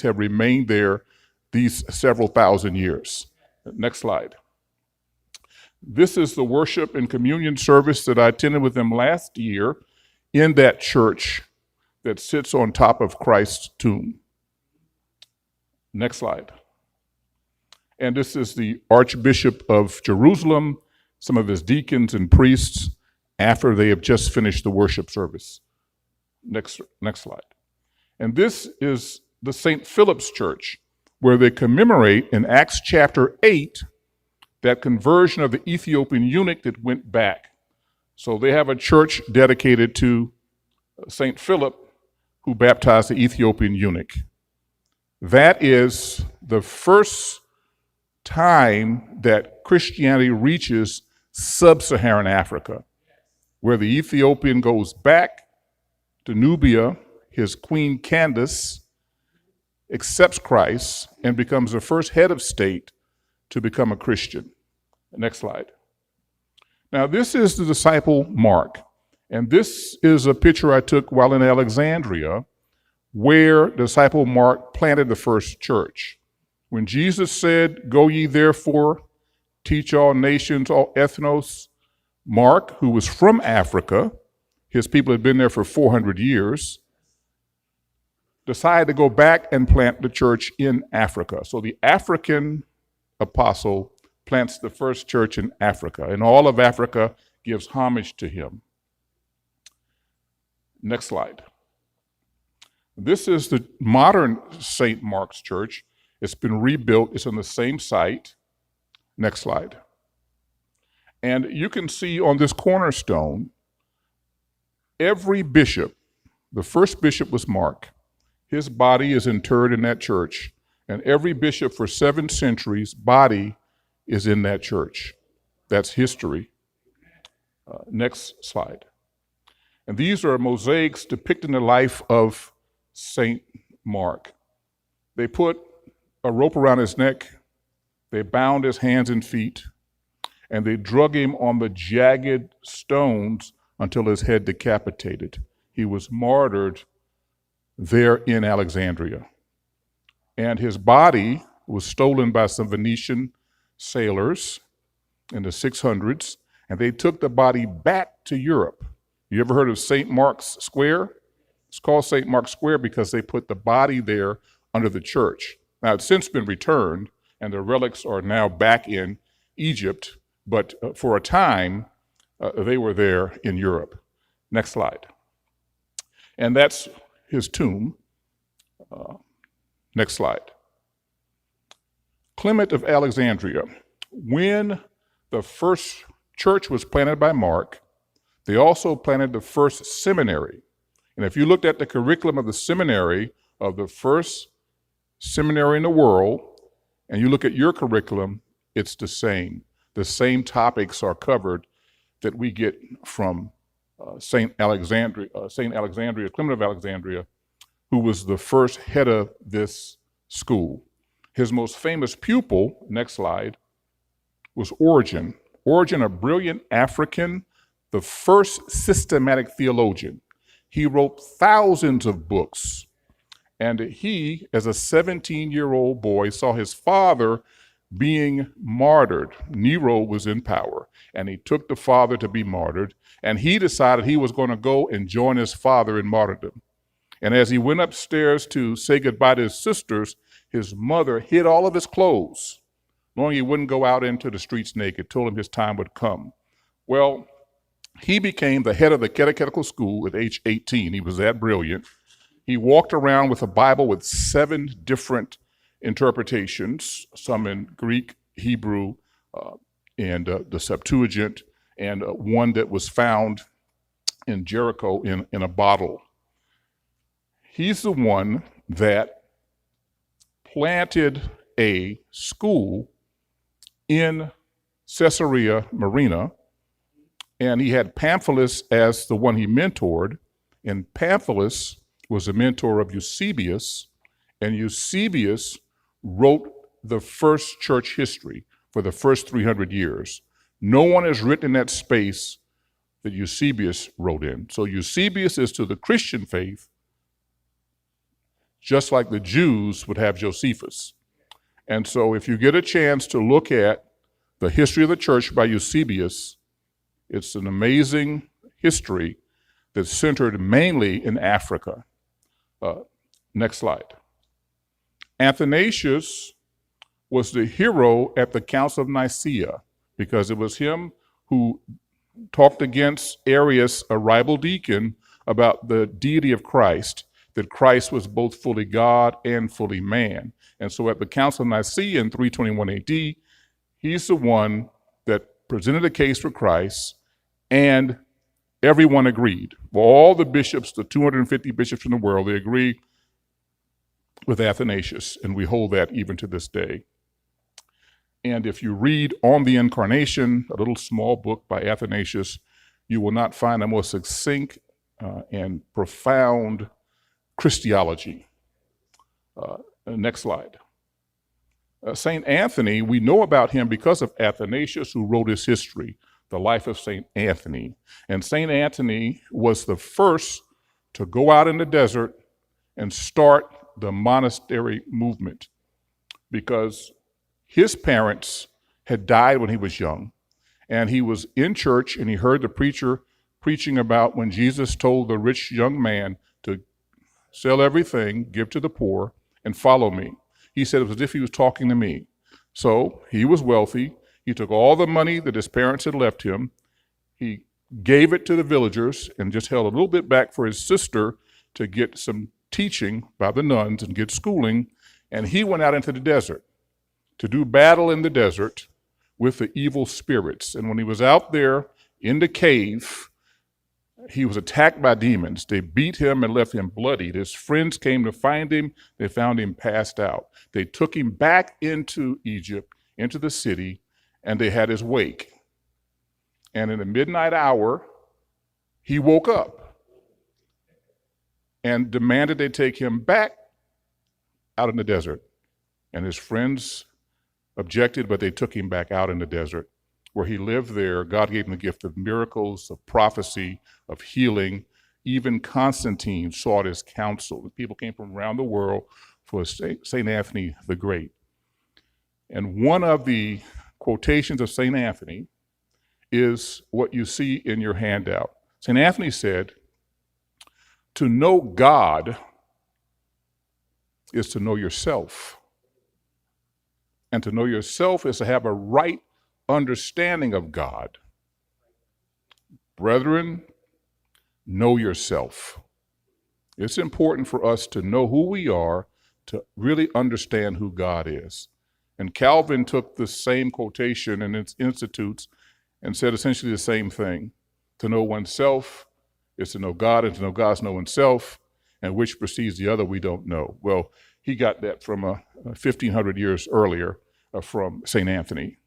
have remained there these several thousand years. Next slide. This is the worship and communion service that I attended with them last year in that church that sits on top of Christ's tomb. Next slide. And this is the Archbishop of Jerusalem, some of his deacons and priests, after they have just finished the worship service. Next slide. And this is the St. Philip's Church, where they commemorate in Acts chapter 8 that conversion of the Ethiopian eunuch that went back. So they have a church dedicated to St. Philip, who baptized the Ethiopian eunuch. That is the first time that Christianity reaches sub-Saharan Africa, where the Ethiopian goes back to Nubia, his queen Candace accepts Christ and becomes the first head of state to become a Christian. Next slide. Now, this is the disciple Mark, and this is a picture I took while in Alexandria, where disciple Mark planted the first church. When Jesus said, "Go ye therefore, teach all nations, all ethnos," Mark, who was from Africa, his people had been there for 400 years, decided to go back and plant the church in Africa. So the African apostle plants the first church in Africa, and all of Africa gives homage to him. Next slide. This is the modern St. Mark's Church. It's been rebuilt. It's on the same site. Next slide. And you can see on this cornerstone, every bishop, the first bishop was Mark. His body is interred in that church. And every bishop for 7 centuries' body is in that church. That's history. Next slide. And these are mosaics depicting the life of St. Mark. They put a rope around his neck, they bound his hands and feet, and they drug him on the jagged stones until his head decapitated. He was martyred there in Alexandria. And his body was stolen by some Venetian sailors in the 600s, and they took the body back to Europe. You ever heard of St. Mark's Square? It's called St. Mark's Square because they put the body there under the church. Now, it's since been returned, and the relics are now back in Egypt, but for a time, they were there in Europe. Next slide. And that's his tomb. Next slide. Clement of Alexandria. When the first church was planted by Mark, they also planted the first seminary. And if you looked at the curriculum of the seminary, of the first seminary in the world, and you look at your curriculum, it's the same. The same topics are covered that we get from St. Alexandria, Clement of Alexandria, who was the first head of this school. His most famous pupil, next slide, was Origen. Origen, a brilliant African, the first systematic theologian. He wrote thousands of books. And he, as a 17-year-old boy, saw his father being martyred. Nero was in power, and he took the father to be martyred, and he decided he was going to go and join his father in martyrdom. And as he went upstairs to say goodbye to his sisters, his mother hid all of his clothes, knowing he wouldn't go out into the streets naked, told him his time would come. Well, he became the head of the catechetical school at age 18. He was that brilliant. He walked around with a Bible with 7 different interpretations, some in Greek, Hebrew, and the Septuagint, and one that was found in Jericho in a bottle. He's the one that planted a school in Caesarea Mariana, and he had Pamphilus as the one he mentored, and Pamphilus was a mentor of Eusebius, and Eusebius wrote the first church history for the first 300 years. No one has written in that space that Eusebius wrote in. So Eusebius is to the Christian faith just like the Jews would have Josephus. And so if you get a chance to look at the history of the church by Eusebius, it's an amazing history that's centered mainly in Africa. Next slide. Athanasius was the hero at the Council of Nicaea because it was him who talked against Arius, a rival deacon, about the deity of Christ, that Christ was both fully God and fully man. And so at the Council of Nicaea in 321 AD, he's the one that presented a case for Christ, and everyone agreed. Well, all the bishops, the 250 bishops in the world, they agreed with Athanasius, and we hold that even to this day. And if you read On the Incarnation, a little small book by Athanasius, you will not find a more succinct and profound Christology. Next slide. St. Anthony, we know about him because of Athanasius, who wrote his history, the life of St. Anthony. And St. Anthony was the first to go out in the desert and start the monastery movement because his parents had died when he was young. And he was in church and he heard the preacher preaching about when Jesus told the rich young man to sell everything, give to the poor, and follow me. He said it was as if he was talking to me. So he was wealthy. He took all the money that his parents had left him. He gave it to the villagers and just held a little bit back for his sister to get some teaching by the nuns and get schooling. And he went out into the desert to do battle in the desert with the evil spirits. And when he was out there in the cave, he was attacked by demons. They beat him and left him bloodied. His friends came to find him. They found him passed out. They took him back into Egypt, into the city, and they had his wake. And in the midnight hour, he woke up and demanded they take him back out in the desert. And his friends objected, but they took him back out in the desert, where he lived there. God gave him the gift of miracles, of prophecy, of healing. Even Constantine sought his counsel. People came from around the world for St. Anthony the Great. And one of the quotations of St. Anthony is what you see in your handout. St. Anthony said, "To know God is to know yourself. And to know yourself is to have a right understanding of God. Brethren, know yourself." It's important for us to know who we are, to really understand who God is. And Calvin took the same quotation in its institutes and said essentially the same thing. To know oneself is to know God, and to know God is to know oneself, and which precedes the other we don't know. Well, he got that from 1,500 years earlier from St. Anthony.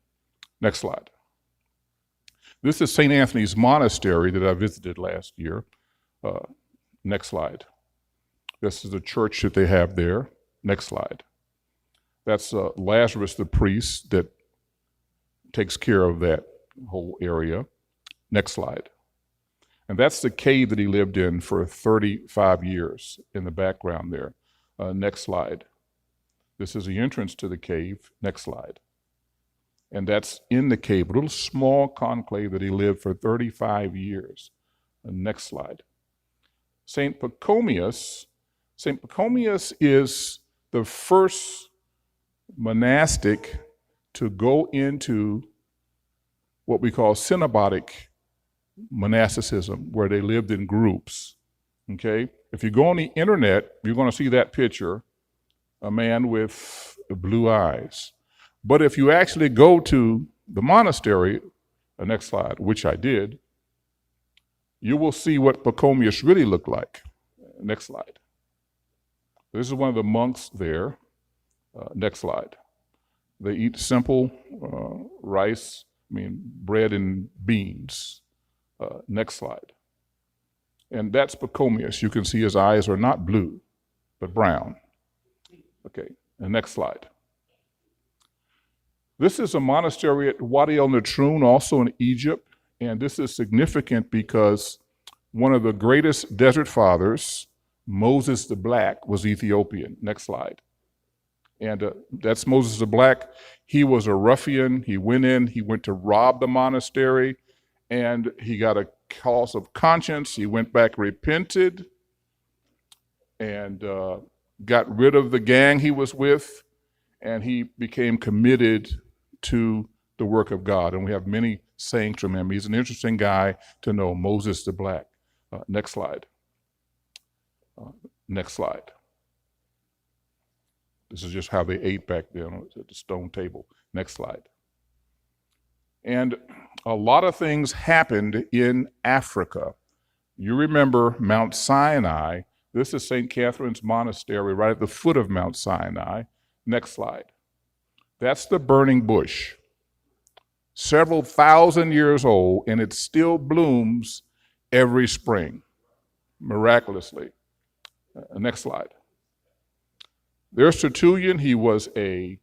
Next slide. This is St. Anthony's monastery that I visited last year. Next slide. This is the church that they have there. Next slide. That's Lazarus the priest that takes care of that whole area. Next slide. And that's the cave that he lived in for 35 years in the background there. Next slide. This is the entrance to the cave. Next slide. And that's in the cave, a little small conclave that he lived for 35 years. Next slide. St. Pachomius is the first monastic to go into what we call cenobitic monasticism, where they lived in groups. Okay? If you go on the internet, you're going to see that picture, a man with blue eyes. But if you actually go to the monastery, the next slide, which I did, you will see what Pachomius really looked like. Next slide. This is one of the monks there. Next slide. They eat simple bread and beans. Next slide. And that's Pachomius. You can see his eyes are not blue, but brown. Okay, and next slide. This is a monastery at Wadi el-Natrun, also in Egypt, and this is significant because one of the greatest desert fathers, Moses the Black was Ethiopian. Next slide. And that's Moses the Black. He was a ruffian. He went to rob the monastery, and he got a cause of conscience. He went back, repented, and got rid of the gang he was with, and he became committed to the work of God. And we have many sayings from him. He's an interesting guy to know, Moses the Black. Next slide. Next slide. This is just how they ate back then at the stone table. Next slide. And a lot of things happened in Africa. You remember Mount Sinai. This is St. Catherine's Monastery right at the foot of Mount Sinai. Next slide. That's the burning bush. Several thousand years old, and it still blooms every spring, miraculously. Next slide. There's Tertullian. He was a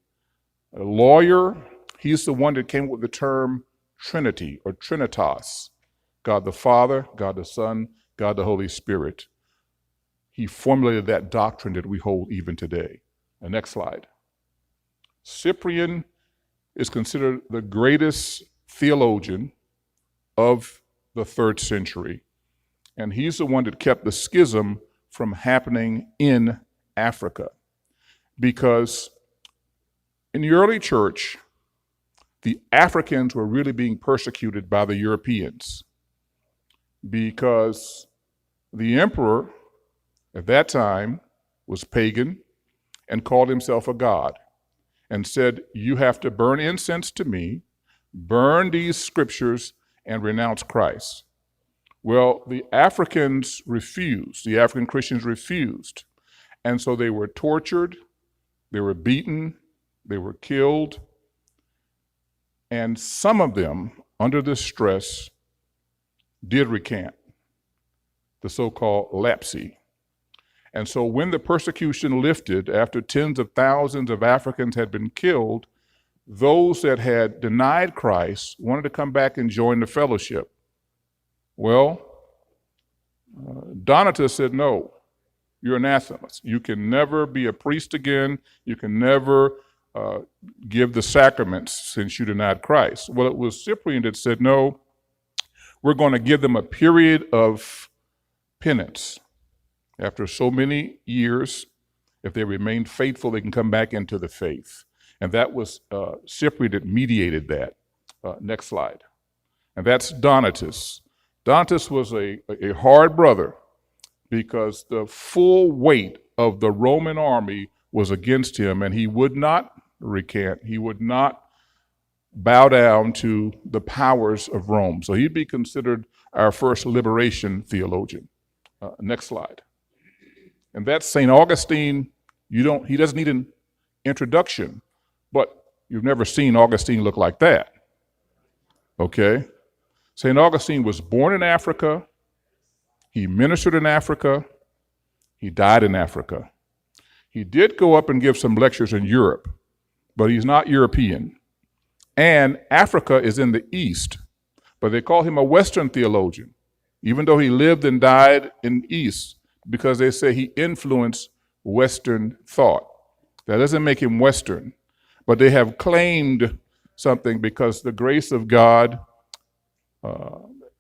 lawyer. He's the one that came up with the term Trinity or Trinitas, God the Father, God the Son, God the Holy Spirit. He formulated that doctrine that we hold even today. The next slide. Cyprian is considered the greatest theologian of the 3rd century, and he's the one that kept the schism from happening in Africa. Because in the early church, the Africans were really being persecuted by the Europeans, because the emperor at that time was pagan and called himself a god and said, you have to burn incense to me, burn these scriptures, and renounce Christ. Well, the Africans refused. The African Christians refused. And so they were tortured, they were beaten, they were killed, and some of them, under this stress, did recant, the so-called lapsi. And so when the persecution lifted, after tens of thousands of Africans had been killed, those that had denied Christ wanted to come back and join the fellowship. Well, Donatus said, no, you're anathemas. You can never be a priest again. You can never give the sacraments since you denied Christ. Well, it was Cyprian that said, no, we're going to give them a period of penance. After so many years, if they remain faithful, they can come back into the faith. And that was Cyprian that mediated that. Next slide. And that's Donatus. Donatus was a hard brother because the full weight of the Roman army was against him, and he would not recant. He would not bow down to the powers of Rome. So he'd be considered our first liberation theologian. Next slide. And that's St. Augustine. He doesn't need an introduction, but you've never seen Augustine look like that. Okay? St. Augustine was born in Africa. He ministered in Africa. He died in Africa. He did go up and give some lectures in Europe, but he's not European. And Africa is in the East, but they call him a Western theologian, even though he lived and died in the East, because they say he influenced Western thought. That doesn't make him Western, but they have claimed something because the grace of God,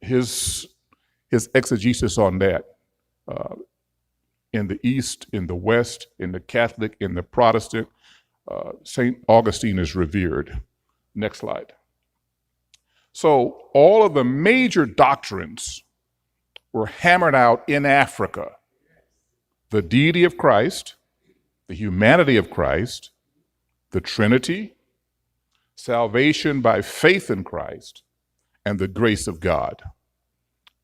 his exegesis on that, in the East, in the West, in the Catholic, in the Protestant, St. Augustine is revered. Next slide. So all of the major doctrines were hammered out in Africa. The deity of Christ, the humanity of Christ, the Trinity, salvation by faith in Christ, and the grace of God.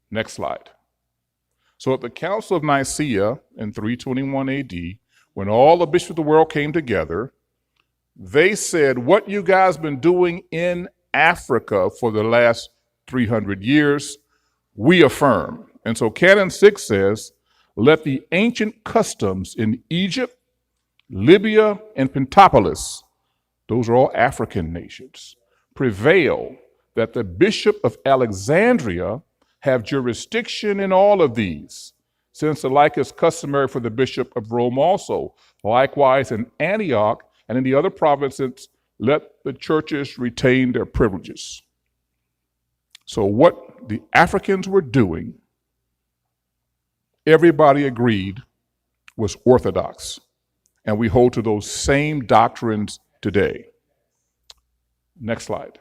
Next slide. So at the Council of Nicaea in 321 AD, when all the bishops of the world came together, they said, what you guys been doing in Africa for the last 300 years, we affirm. And so Canon 6 says, let the ancient customs in Egypt, Libya, and Pentapolis, those are all African nations, prevail, that the Bishop of Alexandria have jurisdiction in all of these, since the like is customary for the bishop of Rome also. Likewise in Antioch and in the other provinces, let the churches retain their privileges. So what the Africans were doing, everybody agreed was orthodox. And we hold to those same doctrines today. Next slide.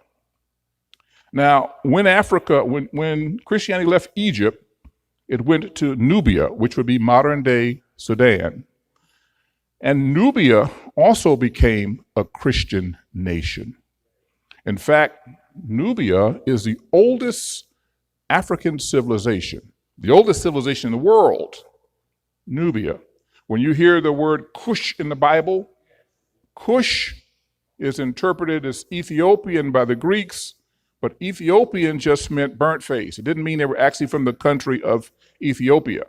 Now, when Christianity left Egypt, it went to Nubia, which would be modern day Sudan. And Nubia also became a Christian nation. In fact, Nubia is the oldest African civilization, the oldest civilization in the world, Nubia. When you hear the word Cush in the Bible, Cush is interpreted as Ethiopian by the Greeks, but Ethiopian just meant burnt face. It didn't mean they were actually from the country of Ethiopia.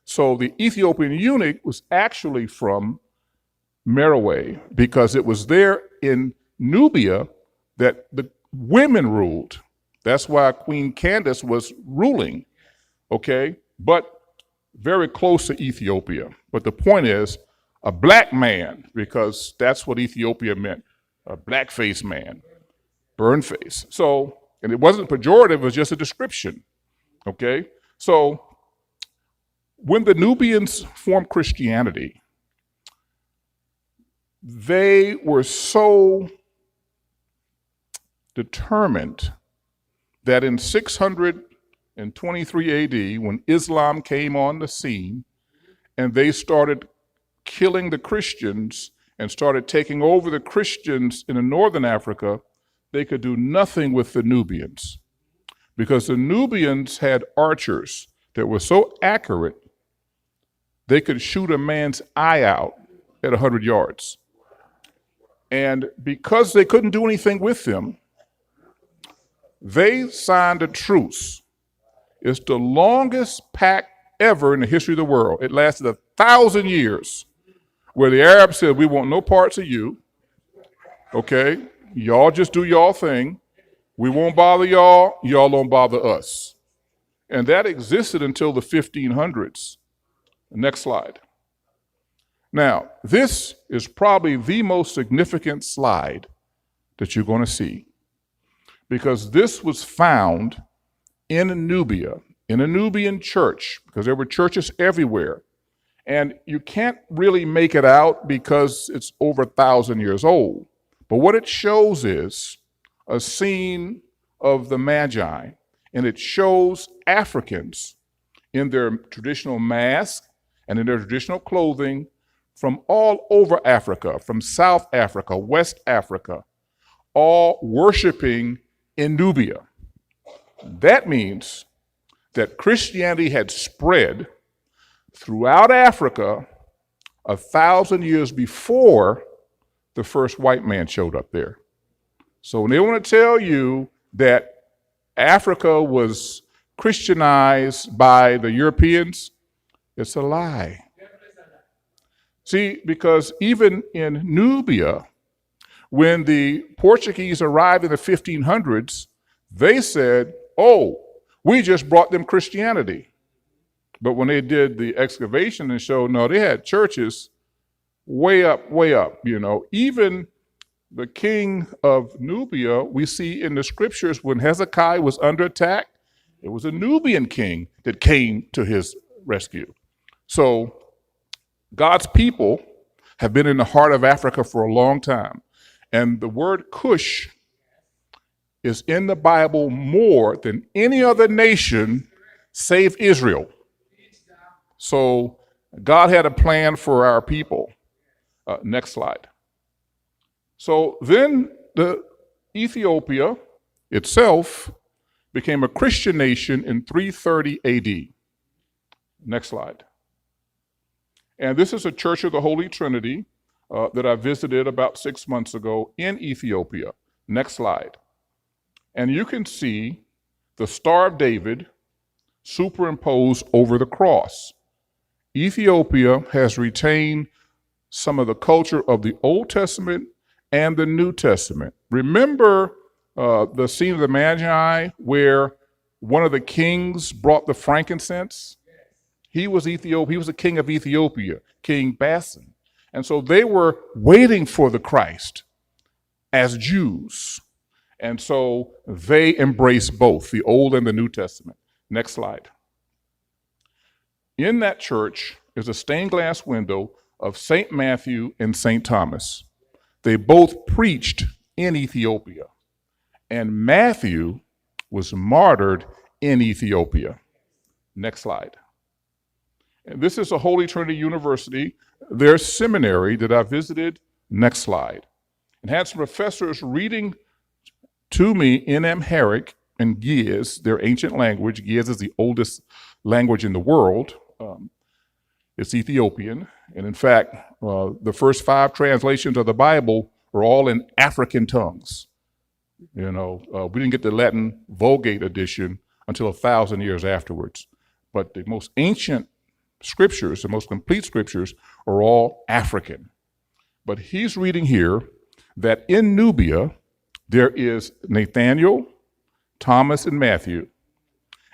So the Ethiopian eunuch was actually from Merowe, because it was there in Nubia that the women ruled. That's why Queen Candace was ruling, okay? But very close to Ethiopia. But the point is, a black man, because that's what Ethiopia meant, a black-faced man, burned face. So, and it wasn't pejorative, it was just a description, okay? So, when the Nubians formed Christianity, they were so determined that in 623 AD, when Islam came on the scene and they started killing the Christians and started taking over the Christians in northern Africa, they could do nothing with the Nubians, because the Nubians had archers that were so accurate they could shoot a man's eye out at 100 yards. And because they couldn't do anything with them, they signed a truce. It's the longest pact ever in the history of the world. It lasted 1,000 years, where the Arabs said, we want no parts of you, okay? Y'all just do y'all thing. We won't bother y'all, y'all don't bother us. And that existed until the 1500s. Next slide. Now, this is probably the most significant slide that you're going to see, because this was found in Nubia, in a Nubian church, because there were churches everywhere. And you can't really make it out because it's over 1,000 years old. But what it shows is a scene of the Magi, and it shows Africans in their traditional mask and in their traditional clothing from all over Africa, from South Africa, West Africa, all worshiping in Nubia. That means that Christianity had spread throughout Africa 1,000 years before the first white man showed up there. So when they want to tell you that Africa was Christianized by the Europeans, it's a lie. See, because even in Nubia, when the Portuguese arrived in the 1500s, they said, oh, we just brought them Christianity. But when they did the excavation and showed, no, they had churches way up, you know. Even the king of Nubia, we see in the scriptures when Hezekiah was under attack, it was a Nubian king that came to his rescue. So God's people have been in the heart of Africa for a long time. And the word Cush is in the Bible more than any other nation save Israel. So God had a plan for our people. Next slide. So then the Ethiopia itself became a Christian nation in 330 AD. Next slide. And this is a Church of the Holy Trinity that I visited about 6 months ago in Ethiopia. Next slide. And you can see the Star of David superimposed over the cross. Ethiopia has retained some of the culture of the Old Testament and the New Testament. Remember the scene of the Magi where one of the kings brought the frankincense? He was Ethiopia. He was the king of Ethiopia, King Bassan. And so they were waiting for the Christ as Jews. And so they embrace both the Old and the New Testament. Next slide. In that church is a stained glass window of St. Matthew and St. Thomas. They both preached in Ethiopia. And Matthew was martyred in Ethiopia. Next slide. And this is a Holy Trinity University, their seminary that I visited. Next slide. And had some professors reading to me in Amharic and Ge'ez, their ancient language. Ge'ez is the oldest language in the world. It's Ethiopian. And in fact, the first 5 translations of the Bible are all in African tongues. We didn't get the Latin Vulgate edition until 1,000 years afterwards. But the most ancient scriptures, the most complete scriptures, are all African. But he's reading here that in Nubia, there is Nathaniel, Thomas, and Matthew,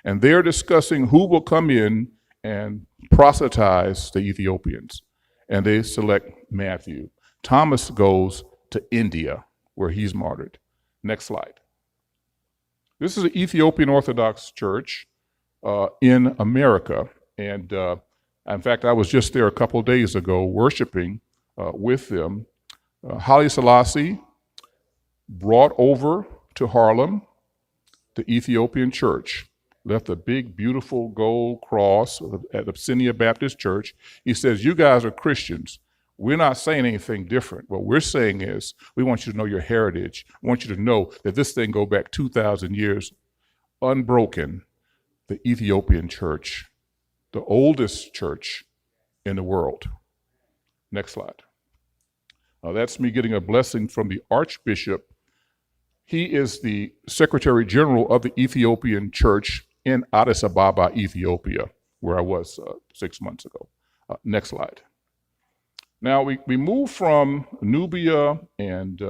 and they're discussing who will come in and proselytize the Ethiopians. And they select Matthew. Thomas goes to India, where he's martyred. Next slide. This is an Ethiopian Orthodox church in America. And in fact, I was just there a couple of days ago worshiping with them. Haile Selassie brought over to Harlem the Ethiopian church, left a big, beautiful gold cross at Abyssinia Baptist Church. He says, you guys are Christians. We're not saying anything different. What we're saying is, we want you to know your heritage. We want you to know that this thing goes back 2,000 years, unbroken. The Ethiopian church, the oldest church in the world. Next slide. That's me getting a blessing from the Archbishop. He is the Secretary General of the Ethiopian Church in Addis Ababa, Ethiopia, where I was 6 months ago. Next slide. Now we move from Nubia and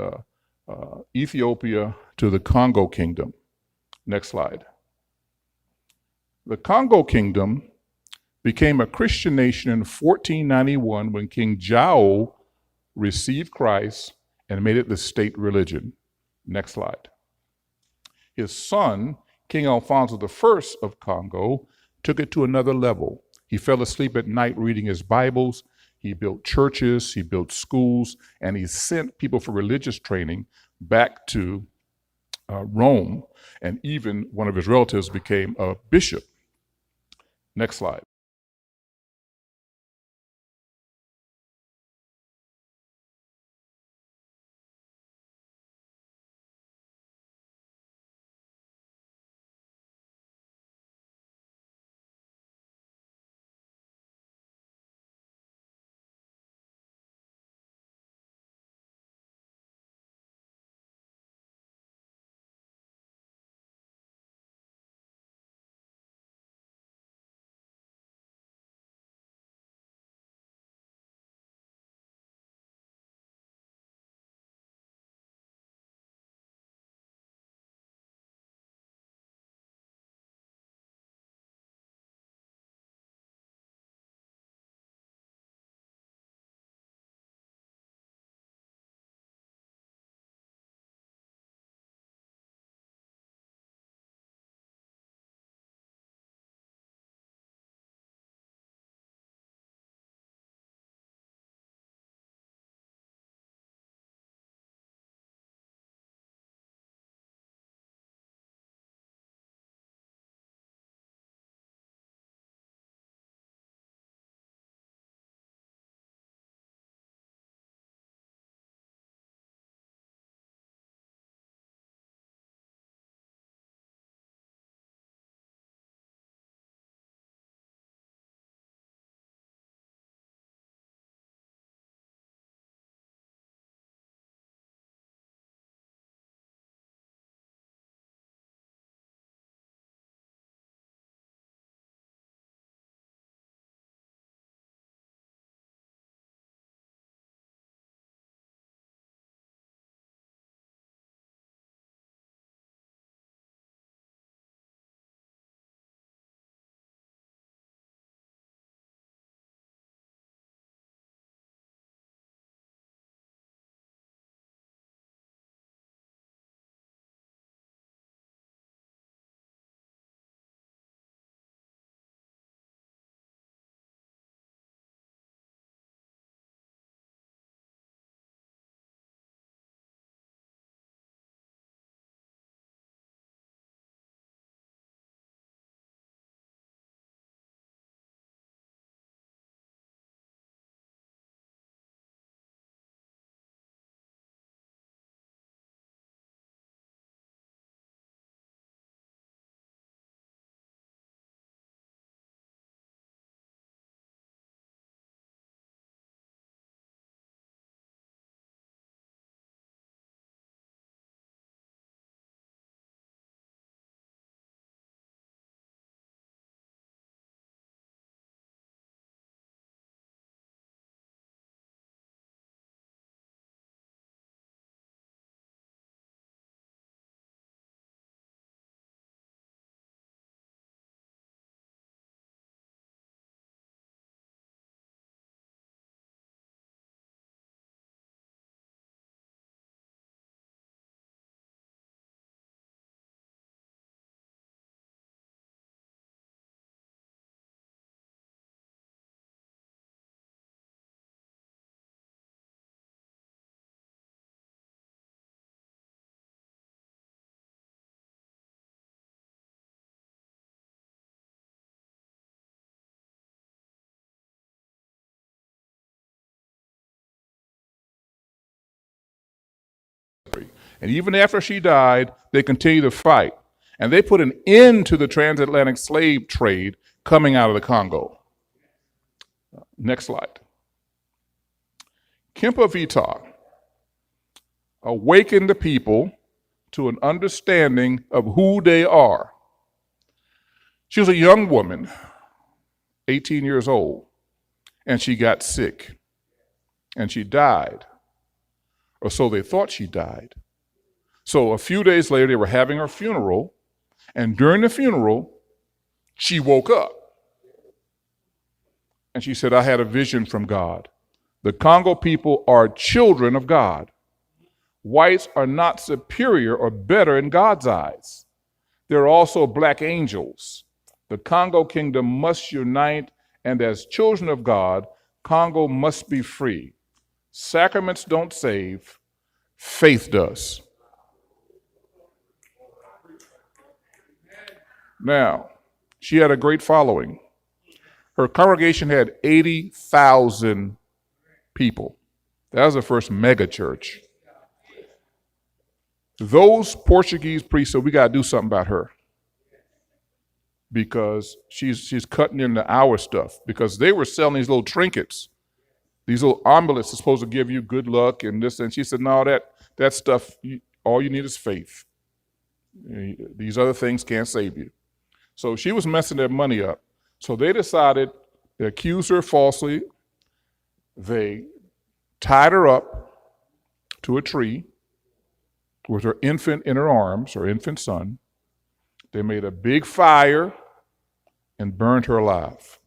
Ethiopia to the Congo Kingdom. Next slide. The Congo Kingdom became a Christian nation in 1491 when King Jao received Christ and made it the state religion. Next slide. His son, King Alfonso I of Congo, took it to another level. He fell asleep at night reading his Bibles. He built churches, he built schools, and he sent people for religious training back to Rome. And even one of his relatives became a bishop. Next slide. And even after she died, they continued to fight. And they put an end to the transatlantic slave trade coming out of the Congo. Next slide. Kempa Vita awakened the people to an understanding of who they are. She was a young woman, 18 years old, and she got sick, and she died, or so they thought she died. So a few days later, they were having her funeral, and during the funeral, she woke up. And she said, I had a vision from God. The Congo people are children of God. Whites are not superior or better in God's eyes. They're also black angels. The Congo kingdom must unite, and as children of God, Congo must be free. Sacraments don't save, faith does. Now, she had a great following. Her congregation had 80,000 people. That was the first mega church. Those Portuguese priests said, we got to do something about her because she's cutting into our stuff, because they were selling these little trinkets. These little amulets are supposed to give you good luck and this. And she said, no, that stuff, all you need is faith. These other things can't save you. So she was messing their money up. So they decided to accuse her falsely. They tied her up to a tree with her infant in her arms, her infant son. They made a big fire and burned her alive,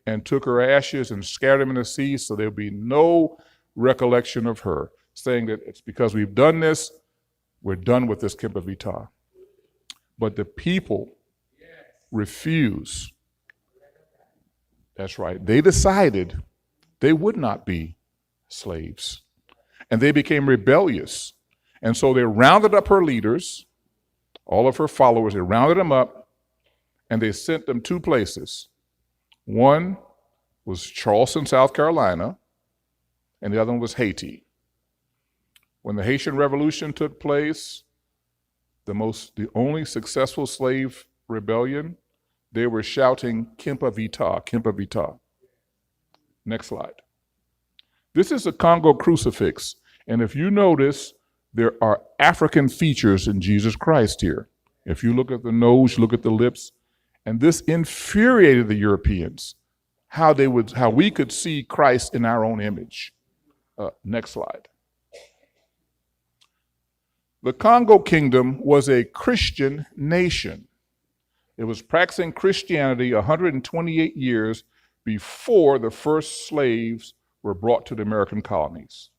and took her ashes and scattered them in the sea so there'll be no recollection of her, saying that it's because we've done this, we're done with this Kempa Vita. But the people refuse. That's right. They decided they would not be slaves, and they became rebellious. And so they rounded up her leaders, all of her followers, they rounded them up, and they sent them two places. One was Charleston, South Carolina, and the other one was Haiti. When the Haitian Revolution took place, the only successful slave rebellion, they were shouting, Kempa Vita, Kempa Vita. Next slide. This is a Congo crucifix, and if you notice, there are African features in Jesus Christ here. If you look at the nose, look at the lips, and this infuriated the Europeans, how we could see Christ in our own image. Next slide. The Congo Kingdom was a Christian nation. It was practicing Christianity 128 years before the first slaves were brought to the American colonies.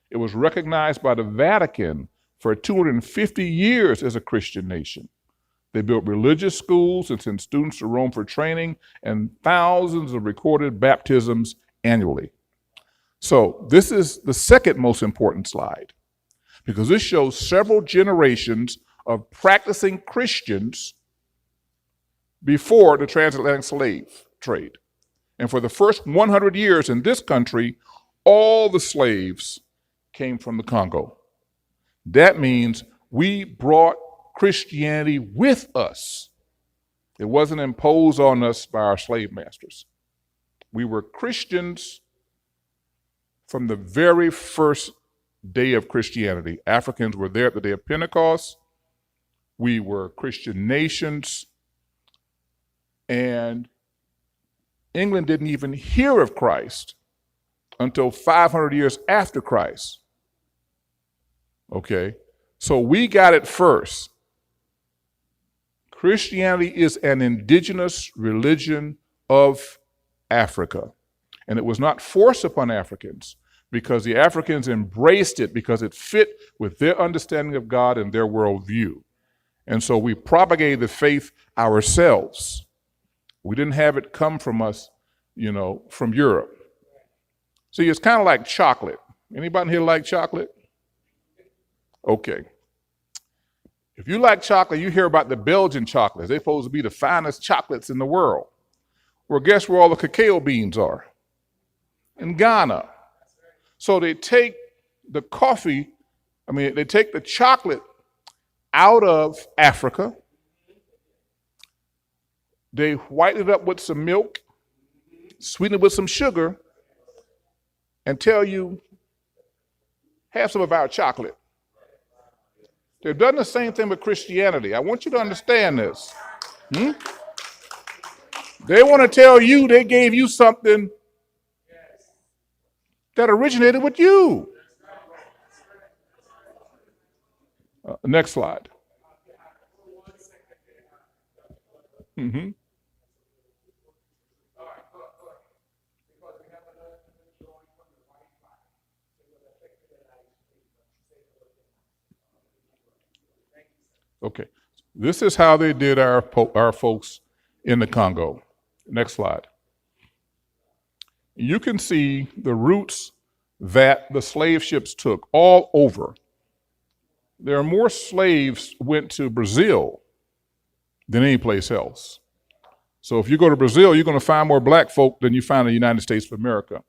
It was recognized by the Vatican for 250 years as a Christian nation. They built religious schools and sent students to Rome for training, and thousands of recorded baptisms annually. So this is the second most important slide, because this shows several generations of practicing Christians before the transatlantic slave trade. And for the first 100 years in this country, all the slaves came from the Congo. That means we brought Christianity with us. It wasn't imposed on us by our slave masters. We were Christians from the very first day of Christianity. Africans were there at the day of Pentecost. We were Christian nations. And England didn't even hear of Christ until 500 years after Christ. Okay, so we got it first. Christianity is an indigenous religion of Africa, and it was not forced upon Africans because the Africans embraced it because it fit with their understanding of God and their worldview. And so we propagated the faith ourselves. We didn't have it come from us, from Europe. See, it's kind of like chocolate. Anybody here like chocolate? Okay. If you like chocolate, you hear about the Belgian chocolates. They're supposed to be the finest chocolates in the world. Well, guess where all the cacao beans are? In Ghana. So they take the coffee I mean, they take the chocolate out of Africa, they whiten it up with some milk, sweeten it with some sugar, and tell you, have some of our chocolate. They've done the same thing with Christianity. I want you to understand this. They want to tell you they gave you something that originated with you. Next slide. Okay, this is how they did our folks in the Congo. Next slide. You can see the routes that the slave ships took all over. There are more slaves went to Brazil than any place else. So if you go to Brazil, you're going to find more black folk than you find in the United States of America.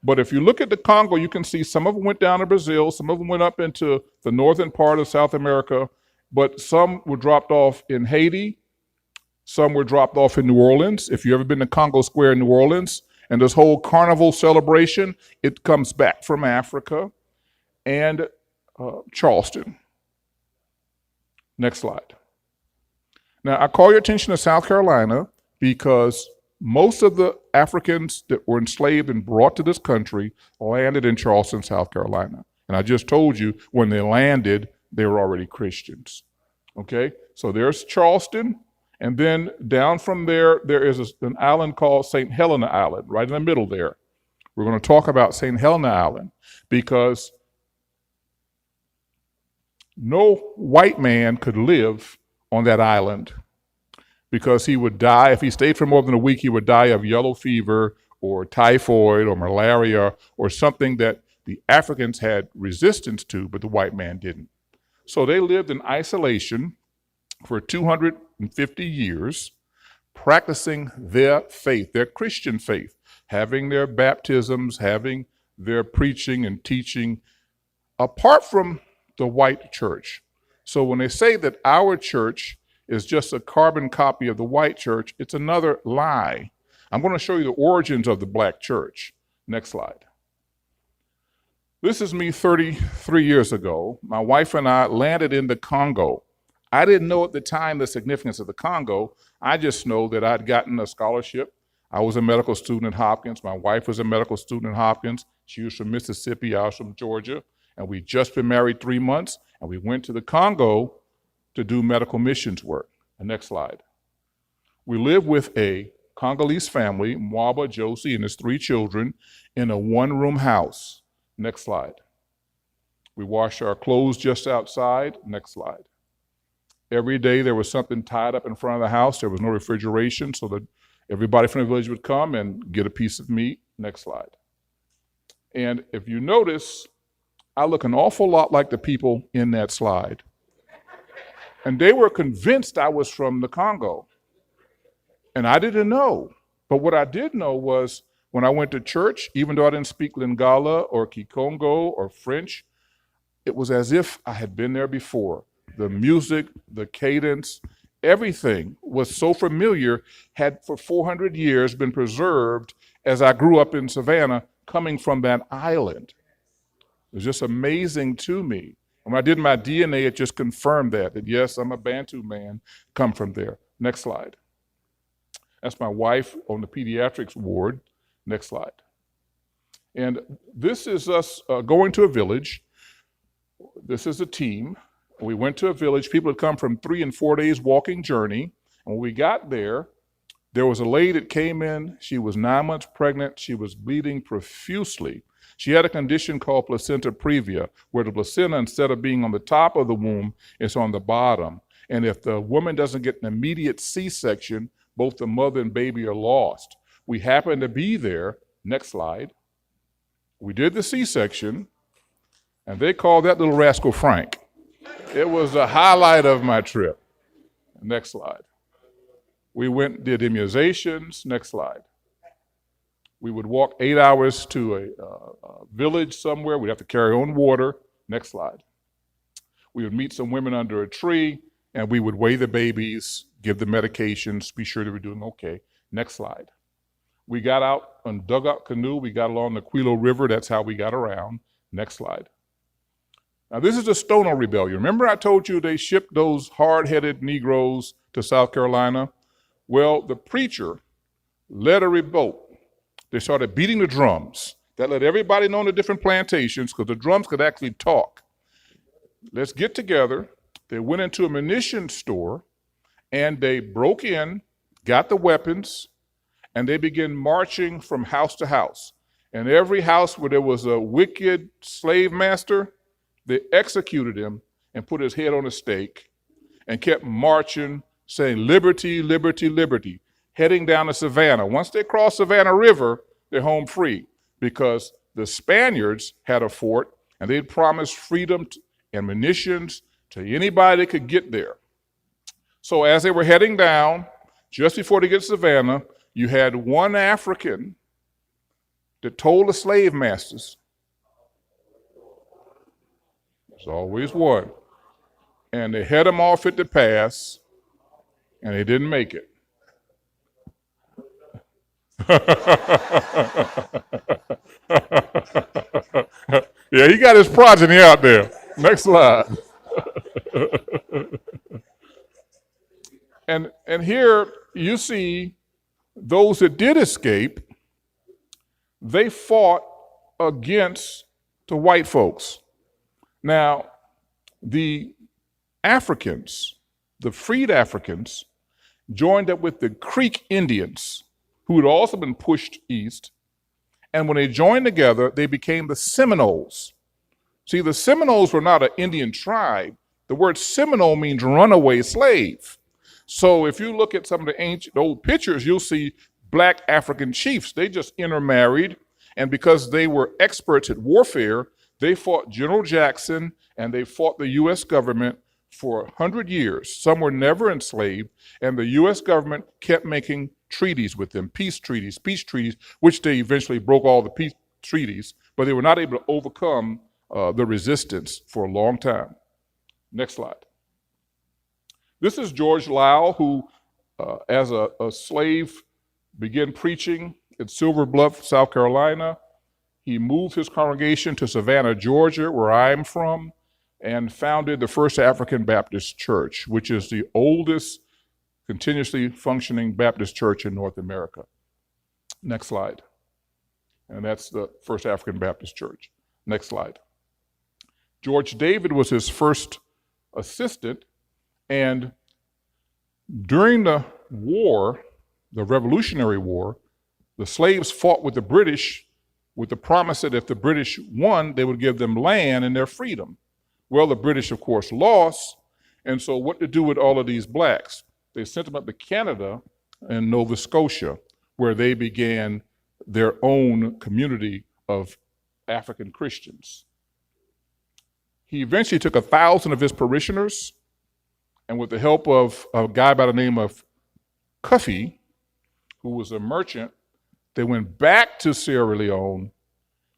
But if you look at the Congo, you can see some of them went down to Brazil, some of them went up into the northern part of South America, but some were dropped off in Haiti, some were dropped off in New Orleans. If you've ever been to Congo Square in New Orleans, and this whole carnival celebration, it comes back from Africa and Charleston. Next slide. Now, I call your attention to South Carolina because most of the Africans that were enslaved and brought to this country landed in Charleston, South Carolina. And I just told you when they landed, they were already Christians. Okay, so there's Charleston, and then down from there, there is an island called St. Helena Island, right in the middle there. We're going to talk about St. Helena Island because no white man could live on that island because he would die. If he stayed for more than a week, he would die of yellow fever or typhoid or malaria or something that the Africans had resistance to, but the white man didn't. So they lived in isolation for 250 years, practicing their faith, their Christian faith, having their baptisms, having their preaching and teaching, apart from the white church. So when they say that our church is just a carbon copy of the white church, it's another lie. I'm going to show you the origins of the black church. Next slide. This is me 33 years ago. My wife and I landed in the Congo. I didn't know at the time the significance of the Congo. I just know that I'd gotten a scholarship. I was a medical student at Hopkins. My wife was a medical student at Hopkins. She was from Mississippi, I was from Georgia. And we'd just been married 3 months, and we went to the Congo to do medical missions work. The next slide. We lived with a Congolese family, Mwaba, Josie, and his 3 children, in a one-room house. Next slide. We washed our clothes just outside. Next slide. Every day there was something tied up in front of the house. There was no refrigeration, so that everybody from the village would come and get a piece of meat. Next slide. And if you notice, I look an awful lot like the people in that slide. And they were convinced I was from the Congo. And I didn't know. But what I did know was when I went to church, even though I didn't speak Lingala or Kikongo or French, it was as if I had been there before. The music, the cadence, everything was so familiar, had for 400 years been preserved as I grew up in Savannah, coming from that island. It was just amazing to me. And when I did my DNA, it just confirmed that yes, I'm a Bantu man, come from there. Next slide. That's my wife on the pediatrics ward. Next slide. And this is us going to a village. This is a team. We went to a village. People had come from 3 and 4 days walking journey. And when we got there, there was a lady that came in. She was 9 months pregnant. She was bleeding profusely. She had a condition called placenta previa, where the placenta, instead of being on the top of the womb, is on the bottom. And if the woman doesn't get an immediate C-section, both the mother and baby are lost. We happened to be there. Next slide. We did the C-section, and they called that little rascal Frank. It was the highlight of my trip. Next slide. We went, did immunizations. Next slide. We would walk 8 hours to a village somewhere. We'd have to carry our own water. Next slide. We would meet some women under a tree, and we would weigh the babies, give them medications, be sure they were doing okay. Next slide. We got out on dugout canoe. We got along the Quilo River. That's how we got around. Next slide. Now, this is the Stono Rebellion. Remember I told you they shipped those hard-headed Negroes to South Carolina? Well, the preacher led a revolt. They started beating the drums. That let everybody know on the different plantations, because the drums could actually talk. Let's get together. They went into a munitions store, and they broke in, got the weapons, and they began marching from house to house. And every house where there was a wicked slave master, they executed him and put his head on a stake and kept marching, saying, liberty, liberty, liberty, heading down to Savannah. Once they crossed Savannah River, they're home free, because the Spaniards had a fort, and they'd promised freedom and munitions to anybody that could get there. So as they were heading down, just before they get to Savannah, you had one African that told the slave masters, there's always one, and they had them off at the pass, and they didn't make it. Yeah, he got his progeny out there. Next slide. And here you see those that did escape, they fought against the white folks. Now, the Africans, the freed Africans, joined up with the Creek Indians, who had also been pushed east. And when they joined together, they became the Seminoles. See, the Seminoles were not an Indian tribe. The word Seminole means runaway slave. So if you look at some of the ancient old pictures, you'll see black African chiefs. They just intermarried, and because they were experts at warfare, they fought General Jackson, and they fought the U.S. government for 100 years. Some were never enslaved, and the U.S. government kept making treaties with them, peace treaties, which they eventually broke all the peace treaties, but they were not able to overcome the resistance for a long time. Next slide. This is George Lau, who, as a slave, began preaching at Silver Bluff, South Carolina. He moved his congregation to Savannah, Georgia, where I'm from, and founded the First African Baptist Church, which is the oldest continuously functioning Baptist church in North America. Next slide. And that's the First African Baptist Church. Next slide. George David was his first assistant, and during the war, the Revolutionary War, the slaves fought with the British with the promise that if the British won, they would give them land and their freedom. Well, the British, of course, lost, and so what to do with all of these blacks? They sent them up to Canada and Nova Scotia, where they began their own community of African Christians. He eventually took 1,000 of his parishioners, and with the help of a guy by the name of Cuffy, who was a merchant, they went back to Sierra Leone,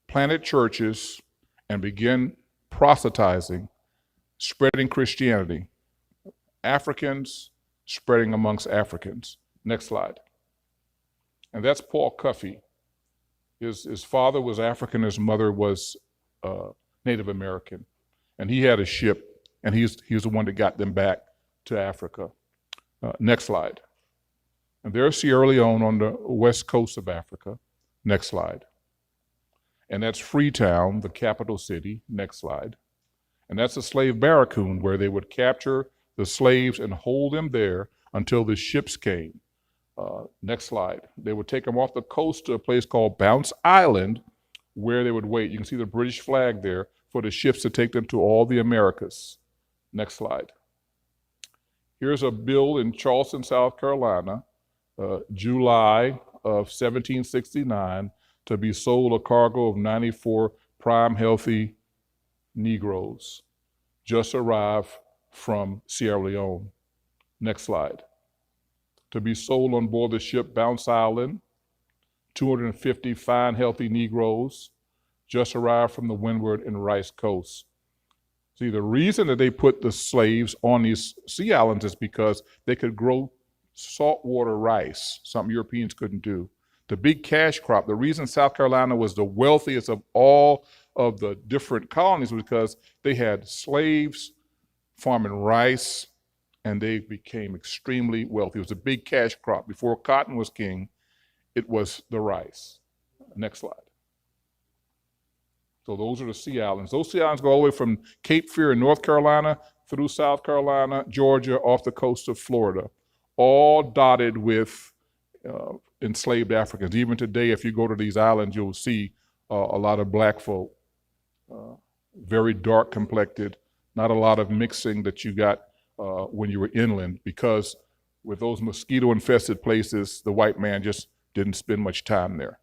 planted churches, and began proselytizing, spreading Christianity. Africans spreading amongst Africans. Next slide. And that's Paul Cuffy. His father was African, his mother was Native American. And he had a ship, and he was the one that got them back to Africa. Next slide. And there's Sierra Leone on the west coast of Africa. Next slide. And that's Freetown, the capital city. Next slide. And that's a slave barracoon where they would capture the slaves and hold them there until the ships came. Next slide. They would take them off the coast to a place called Bounce Island, where they would wait. You can see the British flag there for the ships to take them to all the Americas. Next slide. Here's a bill in Charleston, South Carolina, July of 1769, to be sold a cargo of 94 prime healthy Negroes, just arrived from Sierra Leone. Next slide. To be sold on board the ship Bounce Island, 250 fine, healthy Negroes, just arrived from the Windward and Rice Coast. See, the reason that they put the slaves on these sea islands is because they could grow saltwater rice, something Europeans couldn't do. The big cash crop, the reason South Carolina was the wealthiest of all of the different colonies was because they had slaves farming rice, and they became extremely wealthy. It was a big cash crop. Before cotton was king, it was the rice. Next slide. So those are the sea islands. Those sea islands go all the way from Cape Fear in North Carolina through South Carolina, Georgia, off the coast of Florida, all dotted with enslaved Africans. Even today, if you go to these islands, you'll see a lot of black folk, very dark complected, not a lot of mixing that you got when you were inland, because with those mosquito infested places, the white man just didn't spend much time there.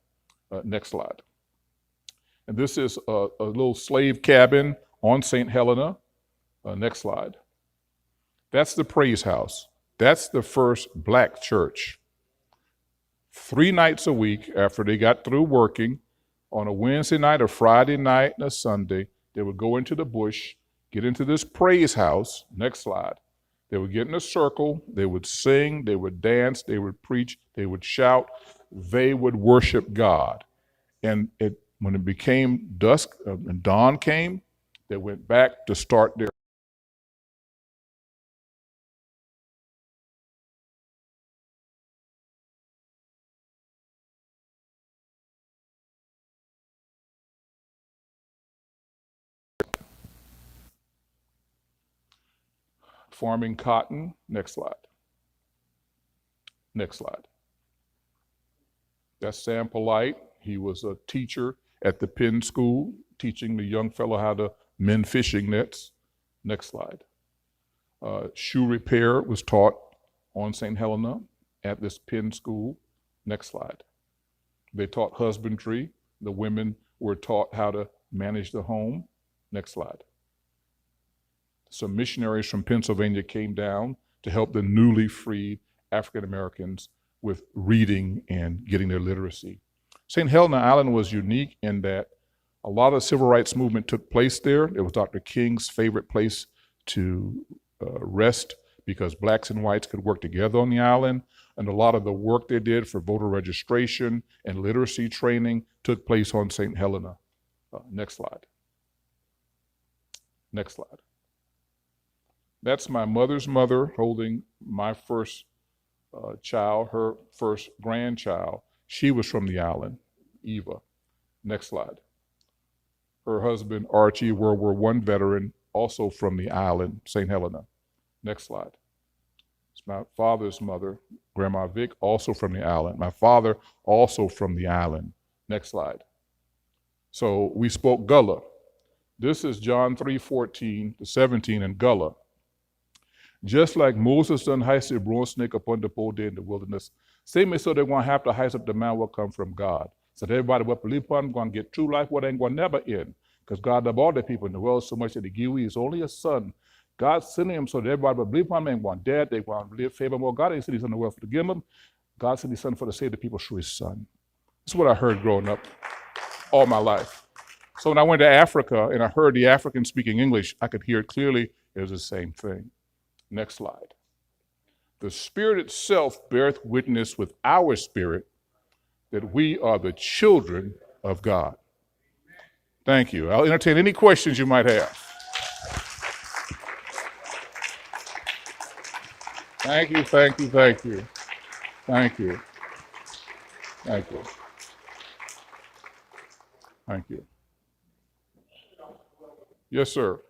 Next slide. And this is a little slave cabin on St. Helena. Next slide. That's the Praise House. That's the first black church. 3 nights a week after they got through working, on a Wednesday night, a Friday night, and a Sunday, they would go into the bush, get into this praise house. Next slide. They would get in a circle, they would sing, they would dance, they would preach, they would shout, they would worship God. And when it became dusk and dawn came, they went back to start their farming cotton. Next slide. Next slide. That's Sam Polite. He was a teacher at the Payne School, teaching the young fellow how to mend fishing nets. Next slide. Shoe repair was taught on St. Helena at this Payne School. Next slide. They taught husbandry. The women were taught how to manage the home. Next slide. Some missionaries from Pennsylvania came down to help the newly freed African Americans with reading and getting their literacy. St. Helena Island was unique in that a lot of the civil rights movement took place there. It was Dr. King's favorite place to rest because blacks and whites could work together on the island. And a lot of the work they did for voter registration and literacy training took place on St. Helena. Next slide. Next slide. That's my mother's mother holding my first child, her first grandchild. She was from the island, Eva. Next slide. Her husband, Archie, World War I veteran, also from the island, St. Helena. Next slide. It's my father's mother, Grandma Vic, also from the island. My father, also from the island. Next slide. So we spoke Gullah. This is John 3:14-17 in Gullah. Just like Moses done heist the bronze snake upon the pole there in the wilderness, same as so they're going to have to heist up the man will come from God. So that everybody will believe upon going to get true life, what ain't going to never end. Because God loved all the people in the world so much that he gave his only a son. God sent him so that everybody will believe upon him and going dead. They want to live favor more. God ain't sent his son in the world for to give them. God sent his son for to save the people through his son. That's what I heard growing up all my life. So when I went to Africa and I heard the Africans speaking English, I could hear it clearly. It was the same thing. Next slide. The Spirit itself beareth witness with our spirit that we are the children of God. Thank you. I'll entertain any questions you might have. Thank you, thank you, thank you. Thank you. Thank you. Thank you. Yes, sir.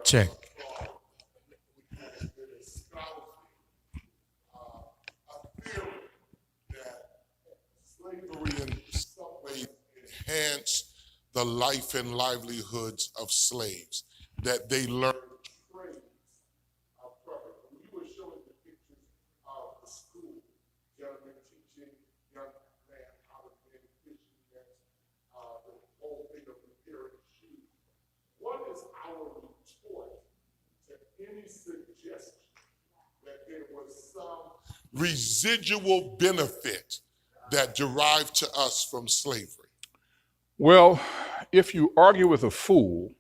Check. Slavery in some ways enhanced the life and livelihoods of slaves, that they learned trades of purpose. We were showing the pictures of the school, young men teaching young man how to make fishing nets, the whole thing of repairing shoes. What is our retort to any suggestion that there was some residual benefit that derived to us from slavery? Well, if you argue with a fool,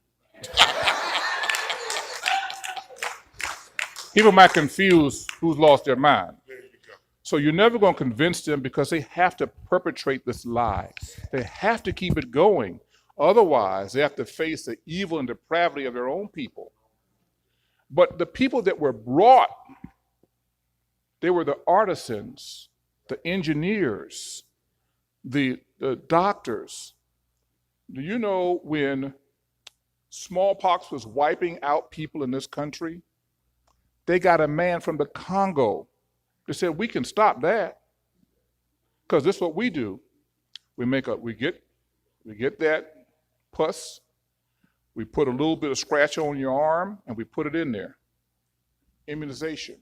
people might confuse who's lost their mind. There you go. So you're never going to convince them because they have to perpetrate this lie. They have to keep it going. Otherwise, they have to face the evil and depravity of their own people. But the people that were brought, they were the artisans, the engineers, the doctors. Do you know when smallpox was wiping out people in this country, they got a man from the Congo that said, we can stop that. Because this is what we do. We get that pus, we put a little bit of scratch on your arm, and we put it in there. Immunization.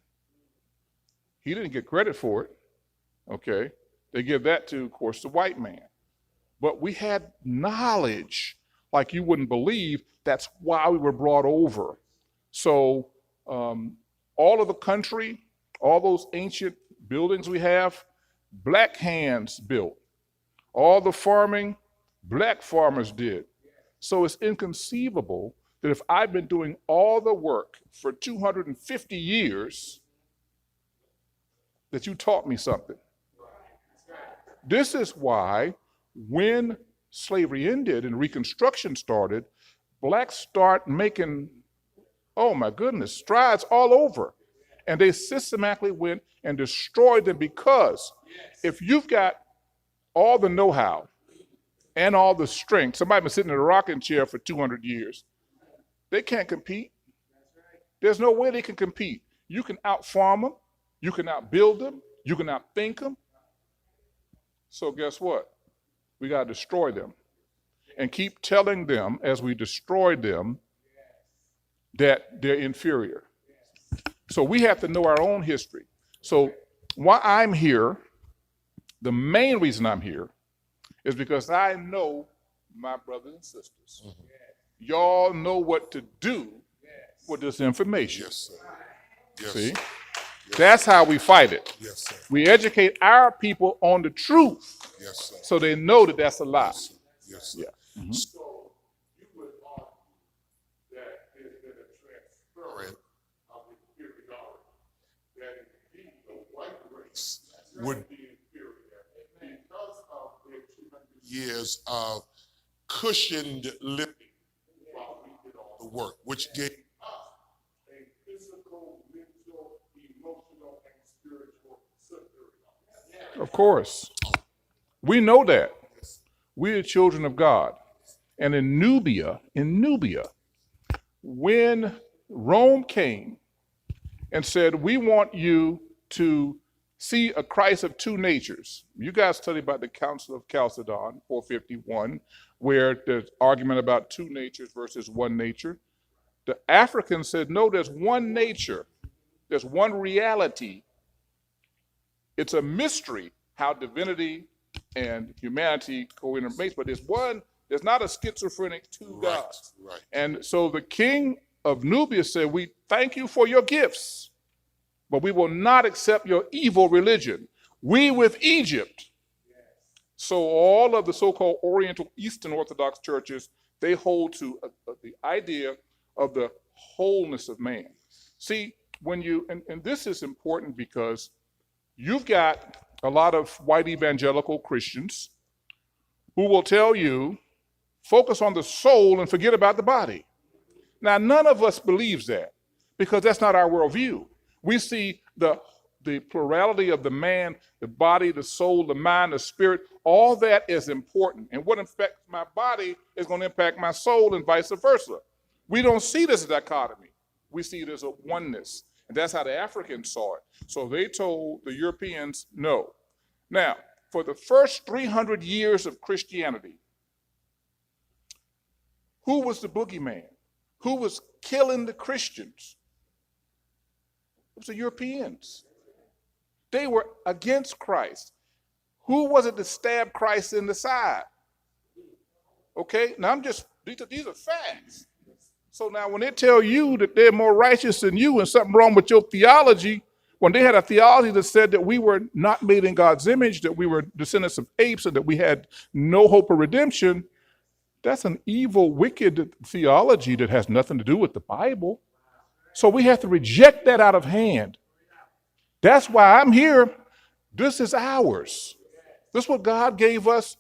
He didn't get credit for it. Okay. They give that to, of course, the white man. But we had knowledge like you wouldn't believe. That's why we were brought over. So all of the country, all those ancient buildings we have, black hands built. All the farming, black farmers did. So it's inconceivable that if I've been doing all the work for 250 years, that you taught me something. This is why when slavery ended and Reconstruction started, blacks start making, oh my goodness, strides all over. And they systematically went and destroyed them because if you've got all the know-how and all the strength, somebody been sitting in a rocking chair for 200 years, they can't compete. There's no way they can compete. You can out-farm them, you can outbuild them, you can outthink them. So guess what? We got to destroy them and keep telling them as we destroy them that they're inferior. So we have to know our own history. So why I'm here, the main reason I'm here is because I know my brothers and sisters. Mm-hmm. Y'all know what to do with this information. Yes, sir. Yes, See? Sir. Yes, that's how we fight it. Yes, sir. We educate our people on the truth. Yes, sir. So they know that that's a lie. Yes, sir. Yes, sir. Yeah. Mm-hmm. So you would argue that there's been a transference of inferiority, that indeed the white race would be inferior because of their 200 years of cushioned living while we did all the work, which gave us a physical, mental, emotional, and spiritual superiority. Of course. We know that. We're the children of God. And in Nubia, when Rome came and said, we want you to see a Christ of two natures. You guys study about the Council of Chalcedon, 451, where there's argument about two natures versus one nature. The Africans said, no, there's one nature. There's one reality. It's a mystery how divinity and humanity co-intermix, but there's not a schizophrenic two gods. Right. And so the king of Nubia said, we thank you for your gifts, but we will not accept your evil religion. We with Egypt. So all of the so-called Oriental Eastern Orthodox churches, they hold to the idea of the wholeness of man. See, when you, and this is important because you've got a lot of white evangelical Christians who will tell you, focus on the soul and forget about the body. Now, none of us believes that because that's not our worldview. We see the plurality of the man, the body, the soul, the mind, the spirit, all that is important. And what affects my body is going to impact my soul and vice versa. We don't see this as a dichotomy. We see it as a oneness. And that's how the Africans saw it. So they told the Europeans no. Now, for the first 300 years of Christianity, who was the boogeyman? Who was killing the Christians? It was the Europeans. They were against Christ. Who was it that stabbed Christ in the side? Okay, now these are facts. So now when they tell you that they're more righteous than you and something wrong with your theology, when they had a theology that said that we were not made in God's image, that we were descendants of apes, and that we had no hope of redemption, That's an evil, wicked theology that has nothing to do with the Bible. So we have to reject that out of hand. That's why I'm here. This is ours. This is what God gave us.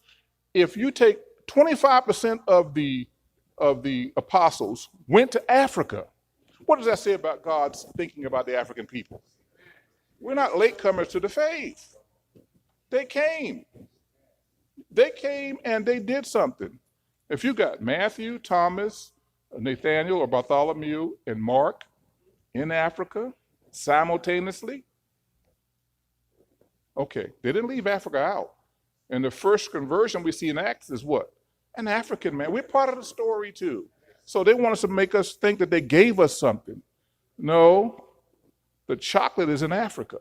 If you take 25% of the apostles went to Africa, what does that say about God's thinking about the African people? We're not latecomers to the faith. They came. They came and they did something. If you got Matthew, Thomas, Nathaniel, or Bartholomew, and Mark in Africa simultaneously, okay, they didn't leave Africa out. And the first conversion we see in Acts is what? An African man. We're part of the story too. So they want us to make us think that they gave us something. No, the chocolate is in Africa.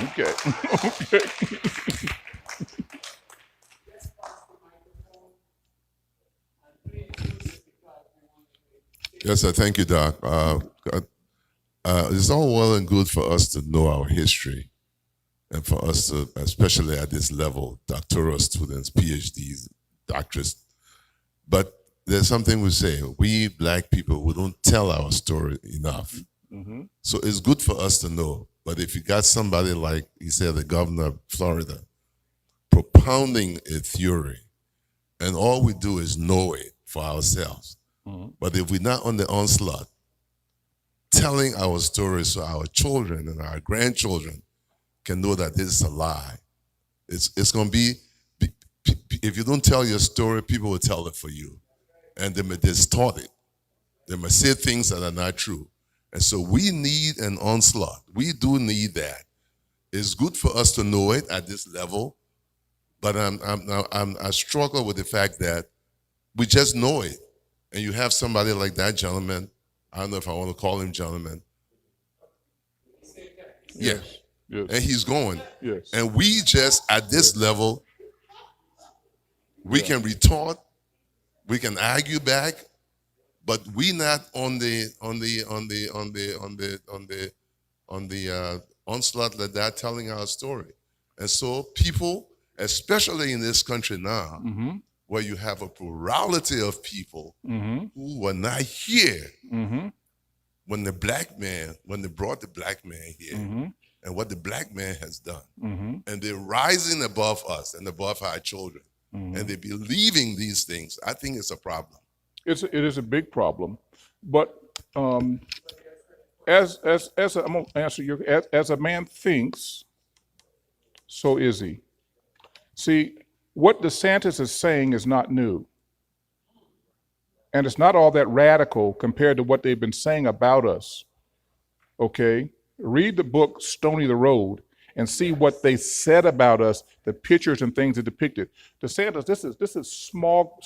Okay. Okay. Yes, sir. Thank you, Doc. It's all well and good for us to know our history, and for us to, especially at this level, doctoral students, PhDs, doctorates. But there's something we say: we Black people, we don't tell our story enough. Mm-hmm. So it's good for us to know. But if you got somebody like, he said, the governor of Florida, propounding a theory, and all we do is know it for ourselves. Mm-hmm. But if we're not on the onslaught, telling our stories so our children and our grandchildren can know that this is a lie, it's going to be, if you don't tell your story, people will tell it for you. And they may distort it. They may say things that are not true. And so we need an onslaught. We do need that. It's good for us to know it at this level, but I struggle with the fact that we just know it. And you have somebody like that gentleman, I don't know if I want to call him gentleman. Yeah. Yes. And he's going. Yes. And we just, at this level, we can retort, we can argue back, but we not on the onslaught like that, telling our story. And so people, especially in this country now, Mm-hmm. where you have a plurality of people Mm-hmm. who were not here Mm-hmm. when they brought the black man here, Mm-hmm. and what the black man has done. Mm-hmm. And they're rising above us and above our children. Mm-hmm. And they're believing these things. I think it's a problem. It is a big problem, but as I'm gonna answer your, as a man thinks, so is he. See, what DeSantis is saying is not new, and it's not all that radical compared to what they've been saying about us. Okay, read the book Stony the Road and see what they said about us, the pictures and things that depicted. DeSantis, this is small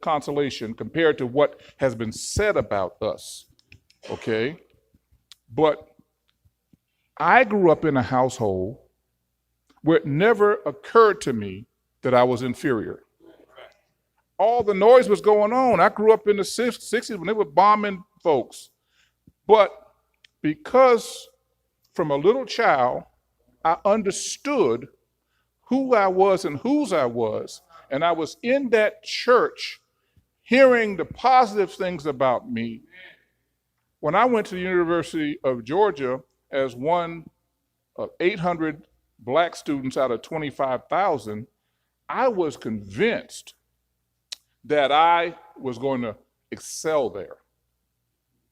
consolation compared to what has been said about us, okay? But I grew up in a household where it never occurred to me that I was inferior. All the noise was going on. I grew up in the 60s when they were bombing folks. But because from a little child, I understood who I was and whose I was, and I was in that church hearing the positive things about me. When I went to the University of Georgia as one of 800 black students out of 25,000, I was convinced that I was going to excel there.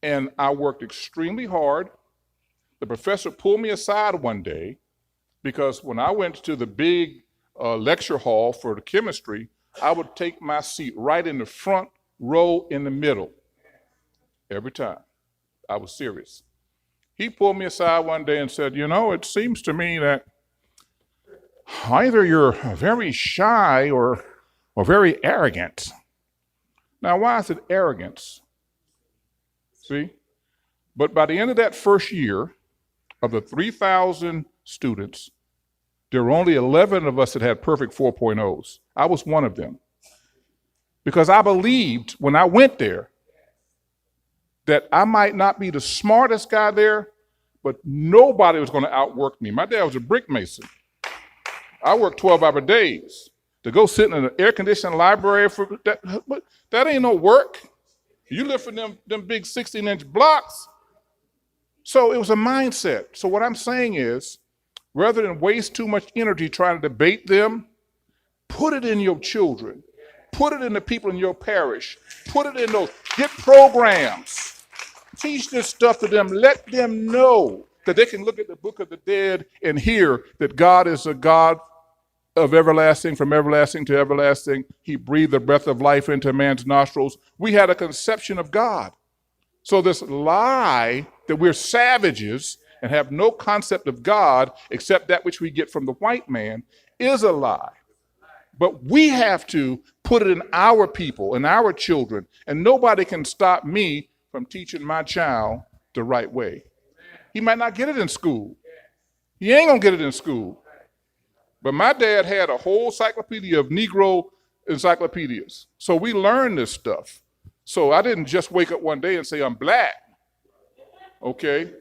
And I worked extremely hard. The professor pulled me aside one day because when I went to the big lecture hall for the chemistry, I would take my seat right in the front row in the middle every time. I was serious. He pulled me aside one day and said, it seems to me that either you're very shy or very arrogant. Now, why is it arrogance? See? But by the end of that first year, of the 3,000 students, there were only 11 of us that had perfect 4.0s. I was one of them. Because I believed when I went there that I might not be the smartest guy there, but nobody was going to outwork me. My dad was a brick mason. I worked 12-hour days. to go sit in an air-conditioned library for that ain't no work. You live for them big 16-inch blocks. So it was a mindset. So what I'm saying is, rather than waste too much energy trying to debate them, put it in your children. Put it in the people in your parish. Put it in those. Get programs. Teach this stuff to them. Let them know that they can look at the book of the dead and hear that God is a God of everlasting, from everlasting to everlasting. He breathed the breath of life into man's nostrils. We had a conception of God. So this lie that we're savages and have no concept of God except that which we get from the white man is a lie. But we have to put it in our people and our children, and nobody can stop me from teaching my child the right way. He might not get it in school. He ain't gonna get it in school. But my dad had a whole encyclopedia of Negro encyclopedias. So we learned this stuff. So I didn't just wake up one day and say, I'm black. Okay?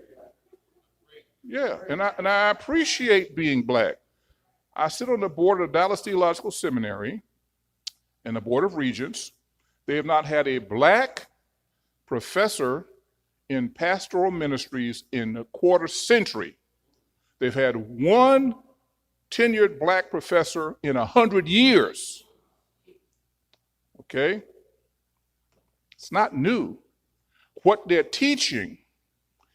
Yeah, and I appreciate being black. I sit on the board of the Dallas Theological Seminary and the Board of Regents. They have not had a black professor in pastoral ministries in a quarter century. They've had one tenured black professor in 100 years. Okay? It's not new. What they're teaching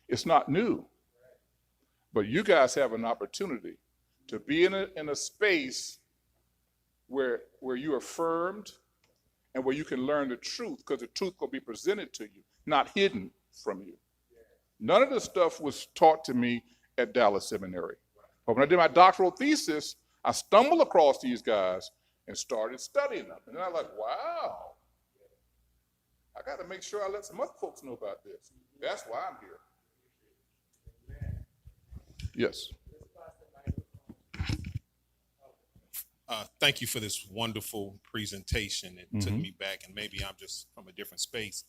is not new. But you guys have an opportunity to be in a space where you're affirmed and where you can learn the truth, because the truth will be presented to you, not hidden from you. None of this stuff was taught to me at Dallas Seminary. But when I did my doctoral thesis, I stumbled across these guys and started studying them. And then I was like, wow, I got to make sure I let some other folks know about this. That's why I'm here. Yes. Thank you for this wonderful presentation. It took me back, and maybe I'm just from a different space.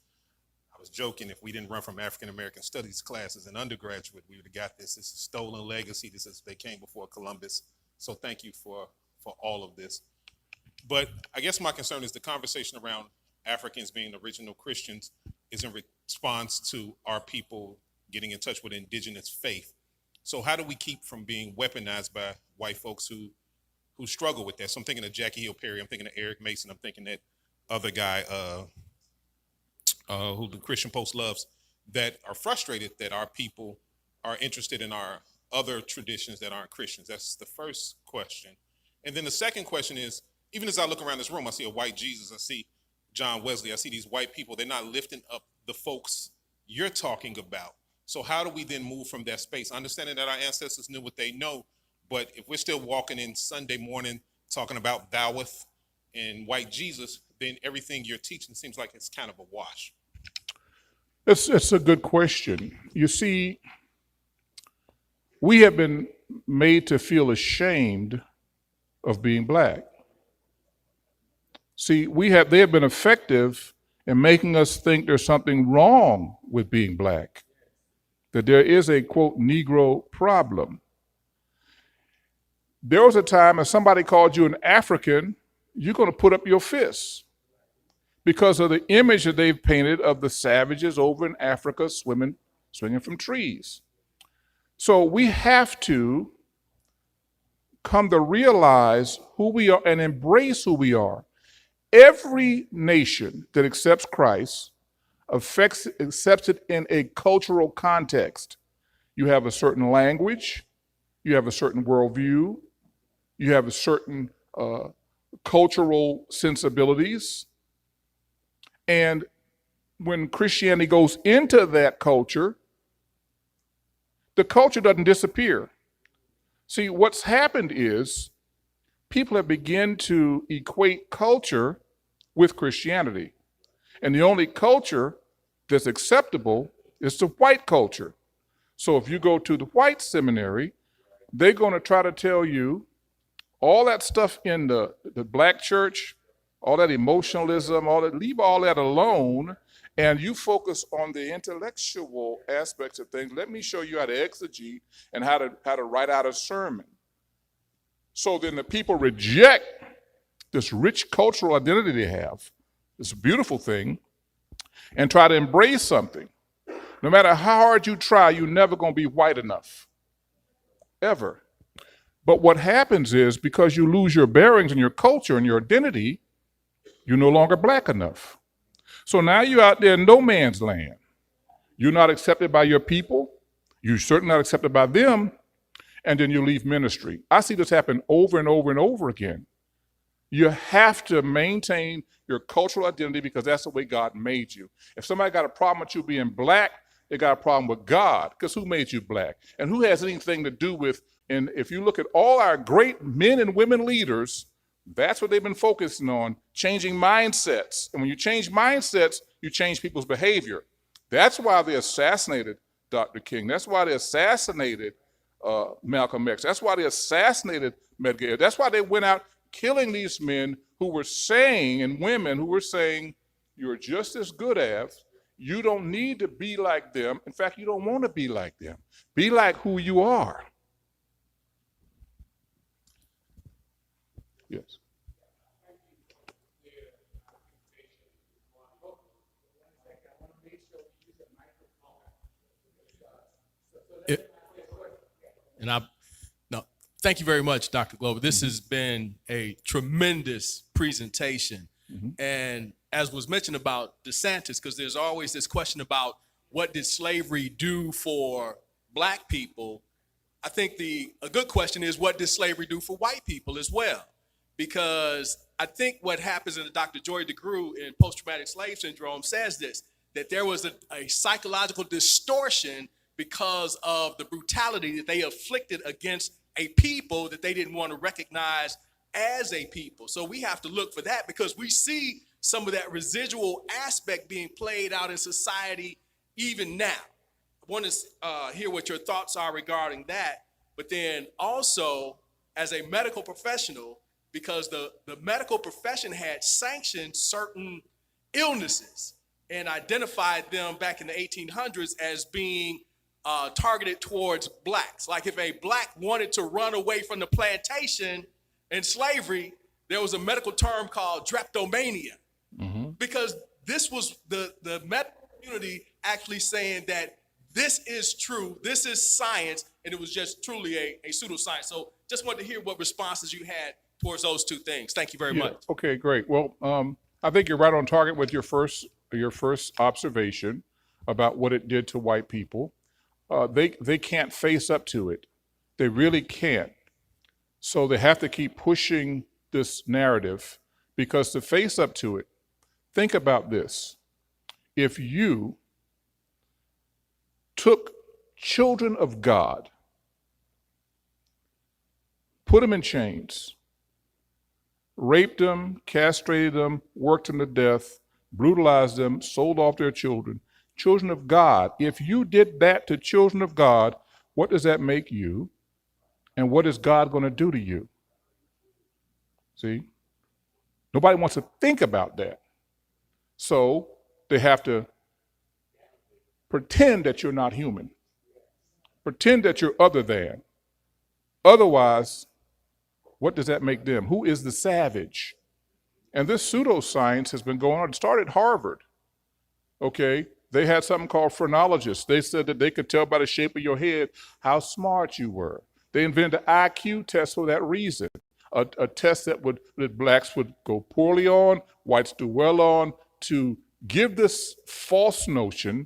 I was joking, if we didn't run from African American studies classes in undergraduate, we would have got this. This is stolen legacy. This is, they came before Columbus. So thank you for all of this. But I guess my concern is the conversation around Africans being original Christians is in response to our people getting in touch with indigenous faith. So how do we keep from being weaponized by white folks who struggle with that? So I'm thinking of Jackie Hill Perry, I'm thinking of Eric Mason, I'm thinking that other guy who the Christian Post loves, that are frustrated that our people are interested in our other traditions that aren't Christians. That's the first question. And then the second question is, even as I look around this room, I see a white Jesus, I see John Wesley, I see these white people, they're not lifting up the folks you're talking about. So how do we then move from that space? Understanding that our ancestors knew what they know, but if we're still walking in Sunday morning talking about thoueth and white Jesus, then everything you're teaching seems like it's kind of a wash. It's a good question. You see, we have been made to feel ashamed of being black. See, they have been effective in making us think there's something wrong with being black, that there is a, quote, Negro problem. There was a time if somebody called you an African, you're going to put up your fists because of the image that they've painted of the savages over in Africa swinging from trees. So we have to come to realize who we are and embrace who we are. Every nation that accepts Christ accepts it in a cultural context. You have a certain language, you have a certain worldview, you have a certain cultural sensibilities. And when Christianity goes into that culture, the culture doesn't disappear. See, what's happened is people have begun to equate culture with Christianity. And the only culture that's acceptable is the white culture. So if you go to the white seminary, they're going to try to tell you all that stuff in the black church, all that emotionalism, leave all that alone, and you focus on the intellectual aspects of things. Let me show you how to exegete and how to write out a sermon. So then the people reject this rich cultural identity they have, this beautiful thing, and try to embrace something. No matter how hard you try, you're never going to be white enough, ever. But what happens is, because you lose your bearings and your culture and your identity, you're no longer black enough. So now you're out there in no man's land. You're not accepted by your people. You're certainly not accepted by them. And then you leave ministry. I see this happen over and over and over again. You have to maintain your cultural identity because that's the way God made you. If somebody got a problem with you being black, they got a problem with God, because who made you black? And who has anything to do with, and if you look at all our great men and women leaders, that's what they've been focusing on, changing mindsets. And when you change mindsets, you change people's behavior. That's why they assassinated Dr. King. That's why they assassinated Malcolm X. That's why they assassinated Medgar. That's why they went out killing these men who were saying, and women who were saying, you're just as good as, you don't need to be like them. In fact, you don't want to be like them. Be like who you are. Yes. Thank you very much, Dr. Glover. This has been a tremendous presentation. And as was mentioned about DeSantis, because there's always this question about what did slavery do for black people? I think a good question is, what did slavery do for white people as well? Because I think what happens in Dr. Joy DeGruy in Post-Traumatic Slave Syndrome says this, that there was a psychological distortion because of the brutality that they afflicted against a people that they didn't want to recognize as a people. So we have to look for that, because we see some of that residual aspect being played out in society even now. I want to hear what your thoughts are regarding that, but then also as a medical professional, because the medical profession had sanctioned certain illnesses and identified them back in the 1800s as being targeted towards blacks. Like if a black wanted to run away from the plantation and slavery, there was a medical term called drapetomania, because this was the medical community actually saying that this is true, this is science, and it was just truly a pseudoscience. So just wanted to hear what responses you had towards those two things. Thank you very much. Okay, great. Well, I think you're right on target with your first observation about what it did to white people. They can't face up to it. They really can't. So they have to keep pushing this narrative, because to face up to it, think about this. If you took children of God, put them in chains, raped them, castrated them, worked them to death, brutalized them, sold off their children of God, if you did that to children of God, what does that make you? And what is God going to do to you? See? Nobody wants to think about that. So they have to pretend that you're not human. Pretend that you're other than. Otherwise, what does that make them? Who is the savage? And this pseudoscience has been going on. It started at Harvard. Okay? They had something called phrenologists. They said that they could tell by the shape of your head how smart you were. They invented the IQ test for that reason, a test that blacks would go poorly on, whites do well on, to give this false notion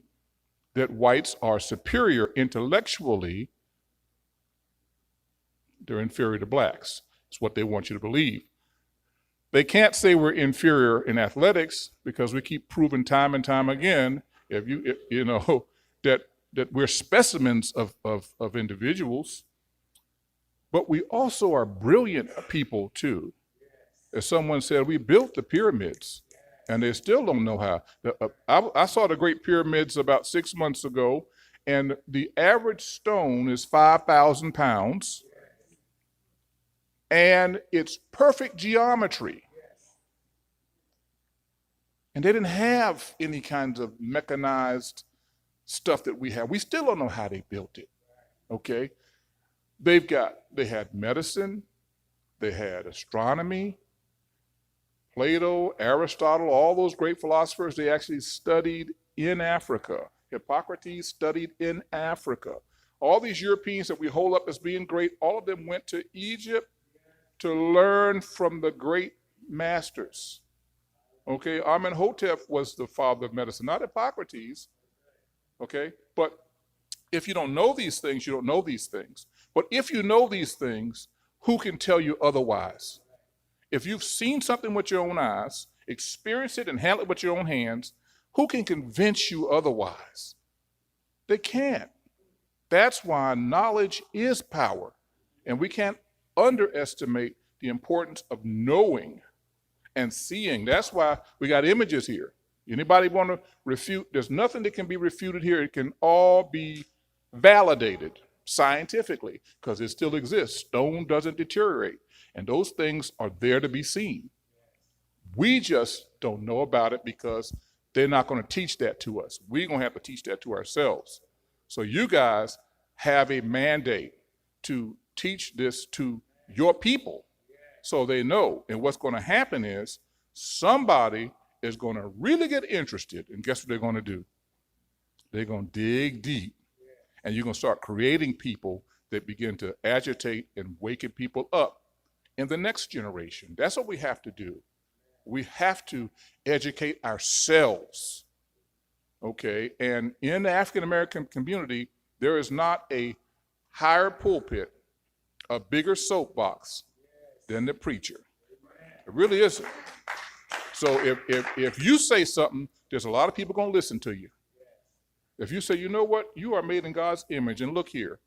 that whites are superior intellectually. They're inferior to blacks. It's what they want you to believe. They can't say we're inferior in athletics, because we keep proving time and time again, if you know, that we're specimens of individuals. But we also are brilliant people too. As someone said, we built the pyramids, and they still don't know how. I saw the Great Pyramids about 6 months ago, and the average stone is 5,000 pounds, and it's perfect geometry. And they didn't have any kinds of mechanized stuff that we have. We still don't know how they built it, okay? They had medicine, they had astronomy, Plato, Aristotle, all those great philosophers, they actually studied in Africa. Hippocrates studied in Africa. All these Europeans that we hold up as being great, all of them went to Egypt to learn from the great masters. Okay, Amenhotep was the father of medicine, not Hippocrates. Okay, but if you don't know these things, you don't know these things. But if you know these things, who can tell you otherwise? If you've seen something with your own eyes, experienced it and handled it with your own hands, who can convince you otherwise? They can't. That's why knowledge is power. And we can't underestimate the importance of knowing and seeing. That's why we got images here. Anybody want to refute? There's nothing that can be refuted here. It can all be validated scientifically because it still exists. Stone doesn't deteriorate. And those things are there to be seen. We just don't know about it because they're not going to teach that to us. We're going to have to teach that to ourselves. So you guys have a mandate to teach this to your people so they know. And what's going to happen is somebody is going to really get interested. And guess what they're going to do? They're going to dig deep. And you're going to start creating people that begin to agitate and waken people up in the next generation. That's what we have to do. We have to educate ourselves, okay? And in the African-American community, there is not a higher pulpit, a bigger soapbox than the preacher. It really isn't. So if you say something, there's a lot of people going to listen to you. If you say, you know what, you are made in God's image, and look here,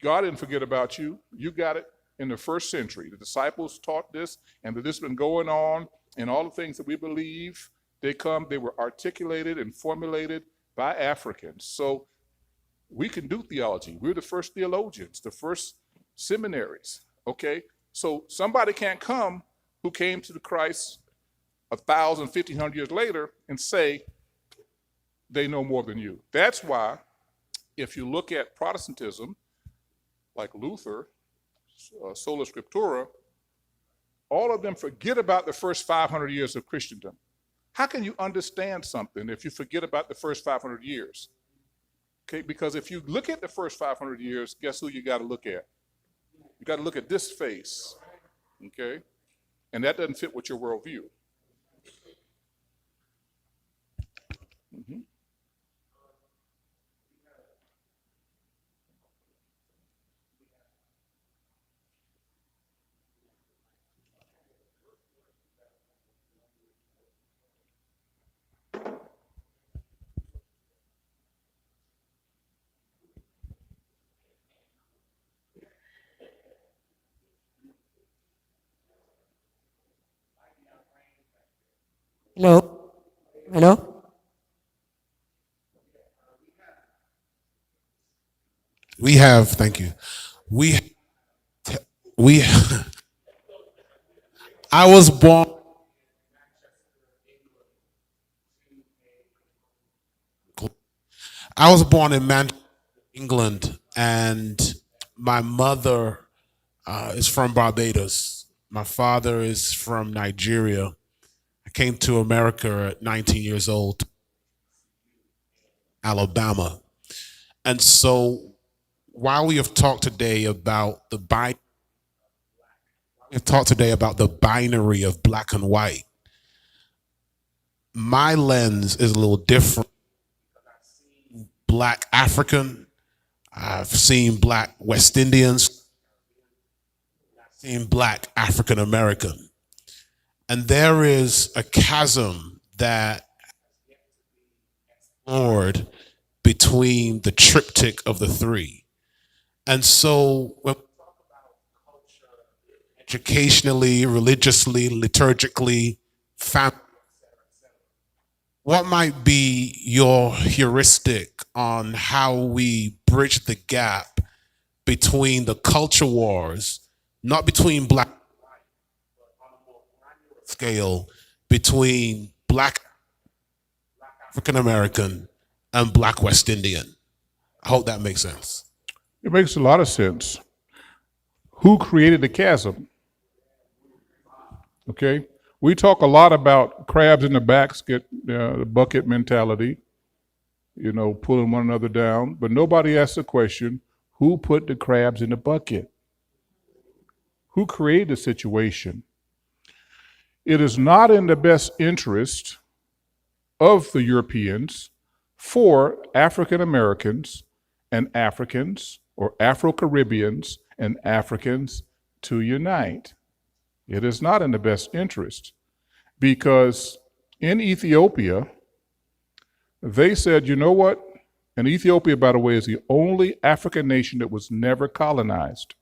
God didn't forget about you. You got it in the first century. The disciples taught this, and this has been going on, and all the things that we believe, they were articulated and formulated by Africans. So we can do theology. We're the first theologians, the first seminaries, okay? So somebody can't come who came to the Christ 1,000, 1,500 years later and say they know more than you. That's why if you look at Protestantism, like Luther, Sola Scriptura, all of them forget about the first 500 years of Christendom. How can you understand something if you forget about the first 500 years? Okay, because if you look at the first 500 years, guess who you got to look at? You got to look at this face, okay? And that doesn't fit with your worldview. Mm-hmm. Hello? Hello? We have, thank you. We, I was born, in Manchester, England, and my mother is from Barbados. My father is from Nigeria. I came to America at 19 years old, Alabama. And so while we have talked today about the binary of black and white, my lens is a little different. Black African, I've seen black West Indians, I've seen black African American. And there is a chasm that explored between the triptych of the three. And so when we talk about culture, educationally, religiously, liturgically, family, what might be your heuristic on how we bridge the gap between the culture wars, not between black and white, but on a more granular scale, between black African American and black West Indian? I hope that makes sense. It makes a lot of sense. Who created the chasm? Okay, We talk a lot about crabs in the basket, the bucket mentality, pulling one another down, but nobody asks the question, who put the crabs in the bucket? Who created the situation? It is not in the best interest of the Europeans for African Americans and Africans, or Afro-Caribbeans and Africans, to unite. It is not in the best interest, because in Ethiopia, they said, you know what? And Ethiopia, by the way, is the only African nation that was never colonized.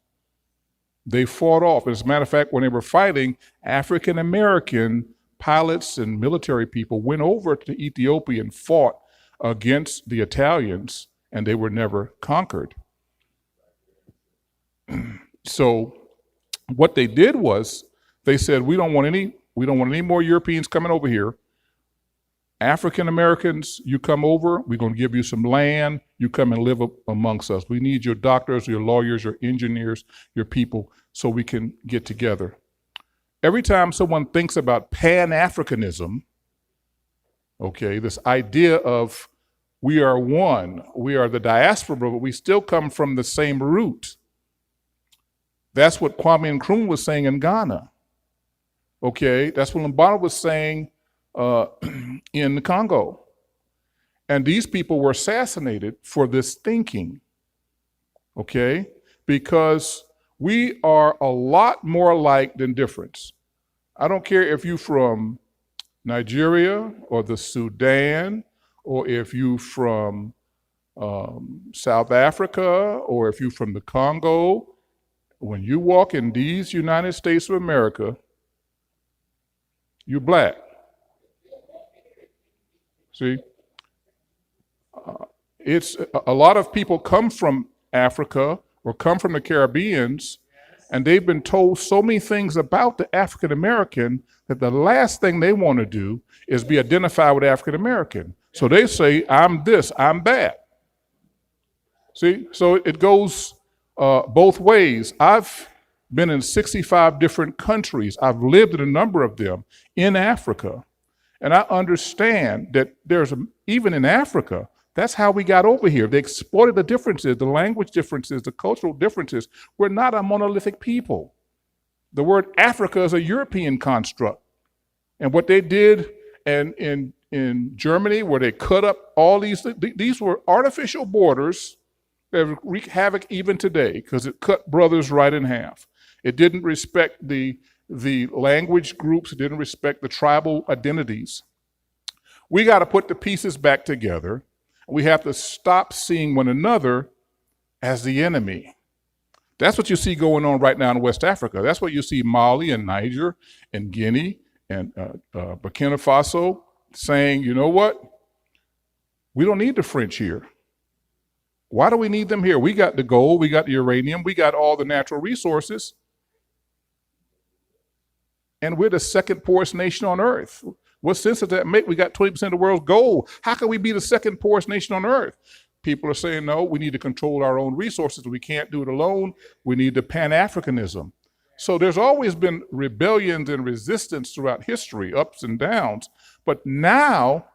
They fought off. As a matter of fact, when they were fighting, African American pilots and military people went over to Ethiopia and fought against the Italians, and they were never conquered. So what they did was they said, we don't want any more Europeans coming over here. African Americans, you come over, we're going to give you some land, you come and live amongst us. We need your doctors, your lawyers, your engineers, your people, so we can get together. Every time someone thinks about Pan-Africanism, okay, this idea of we are one, we are the diaspora, but we still come from the same root. That's what Kwame Nkrumah was saying in Ghana. Okay, that's what Lambano was saying in the Congo. And these people were assassinated for this thinking, okay? Because we are a lot more alike than difference. I don't care if you're from Nigeria or the Sudan, or if you're from South Africa, or if you're from the Congo. When you walk in these United States of America, you're black. See? It's a lot of people come from Africa or come from the Caribbeans, and they've been told so many things about the African American that the last thing they want to do is be identified with African American. So they say, I'm this, I'm that. See? So it goes both ways. I've been in 65 different countries. I've lived in a number of them in Africa. And I understand that even in Africa, that's how we got over here. They exploited the differences, the language differences, the cultural differences. We're not a monolithic people. The word Africa is a European construct. And what they did in Germany, where they cut up all these were artificial borders that wreak havoc even today, because it cut brothers right in half. It didn't respect the language groups. It didn't respect the tribal identities. We got to put the pieces back together. We have to stop seeing one another as the enemy. That's what you see going on right now in West Africa. That's what you see Mali and Niger and Guinea and Burkina Faso saying, you know what? We don't need the French here. Why do we need them here? We got the gold, we got the uranium, we got all the natural resources. And we're the second poorest nation on earth. What sense does that make? We got 20% of the world's gold. How can we be the second poorest nation on earth? People are saying, no, we need to control our own resources. We can't do it alone. We need the Pan-Africanism. So there's always been rebellions and resistance throughout history, ups and downs. But now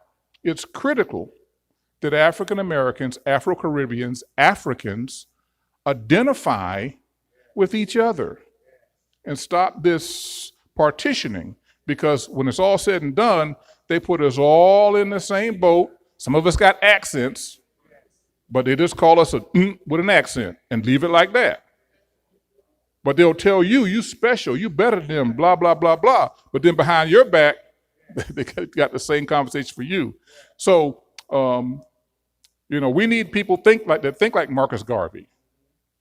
it's critical that African Americans, Afro-Caribbeans, Africans identify with each other and stop this partitioning, because when it's all said and done, they put us all in the same boat. Some of us got accents, but they just call us with an accent and leave it like that. But they'll tell you, you special, you better than them, blah, blah, blah, blah. But then behind your back, they got the same conversation for you. So, we need people think like Marcus Garvey.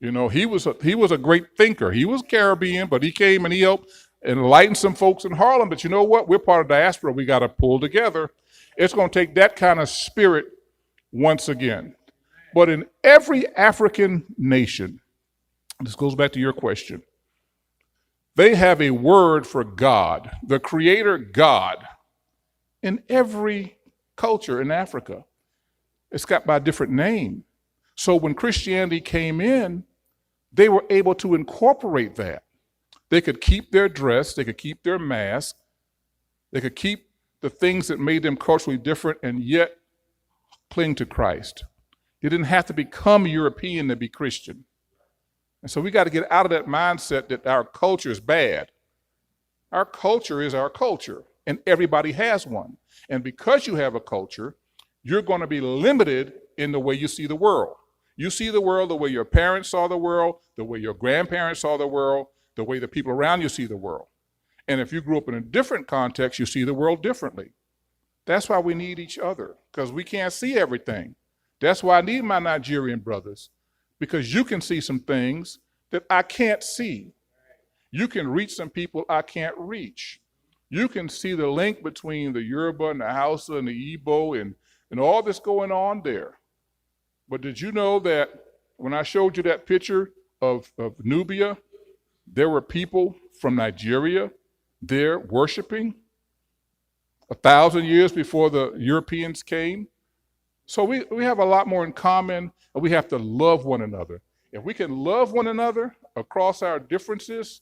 He was a great thinker. He was Caribbean, but he came and he helped enlighten some folks in Harlem. But you know what? We're part of diaspora. We got to pull together. It's going to take that kind of spirit once again. But in every African nation, this goes back to your question, they have a word for God, the creator God, in every culture in Africa. It's got by a different name. So when Christianity came in, they were able to incorporate that. They could keep their dress, they could keep their mask, They could keep the things that made them culturally different and yet cling to Christ. They didn't have to become European to be Christian. And so we got to get out of that mindset that our culture is bad. Our culture is our culture, and everybody has one. And because you have a culture, you're going to be limited in the way you see the world. You see the world the way your parents saw the world, the way your grandparents saw the world, the way the people around you see the world. And if you grew up in a different context, you see the world differently. That's why we need each other, because we can't see everything. That's why I need my Nigerian brothers, because you can see some things that I can't see. You can reach some people I can't reach. You can see the link between the Yoruba and the Hausa and the Igbo and all that's going on there. But did you know that when I showed you that picture of Nubia, there were people from Nigeria there worshiping 1,000 years before the Europeans came? So we have a lot more in common, and we have to love one another. If we can love one another across our differences,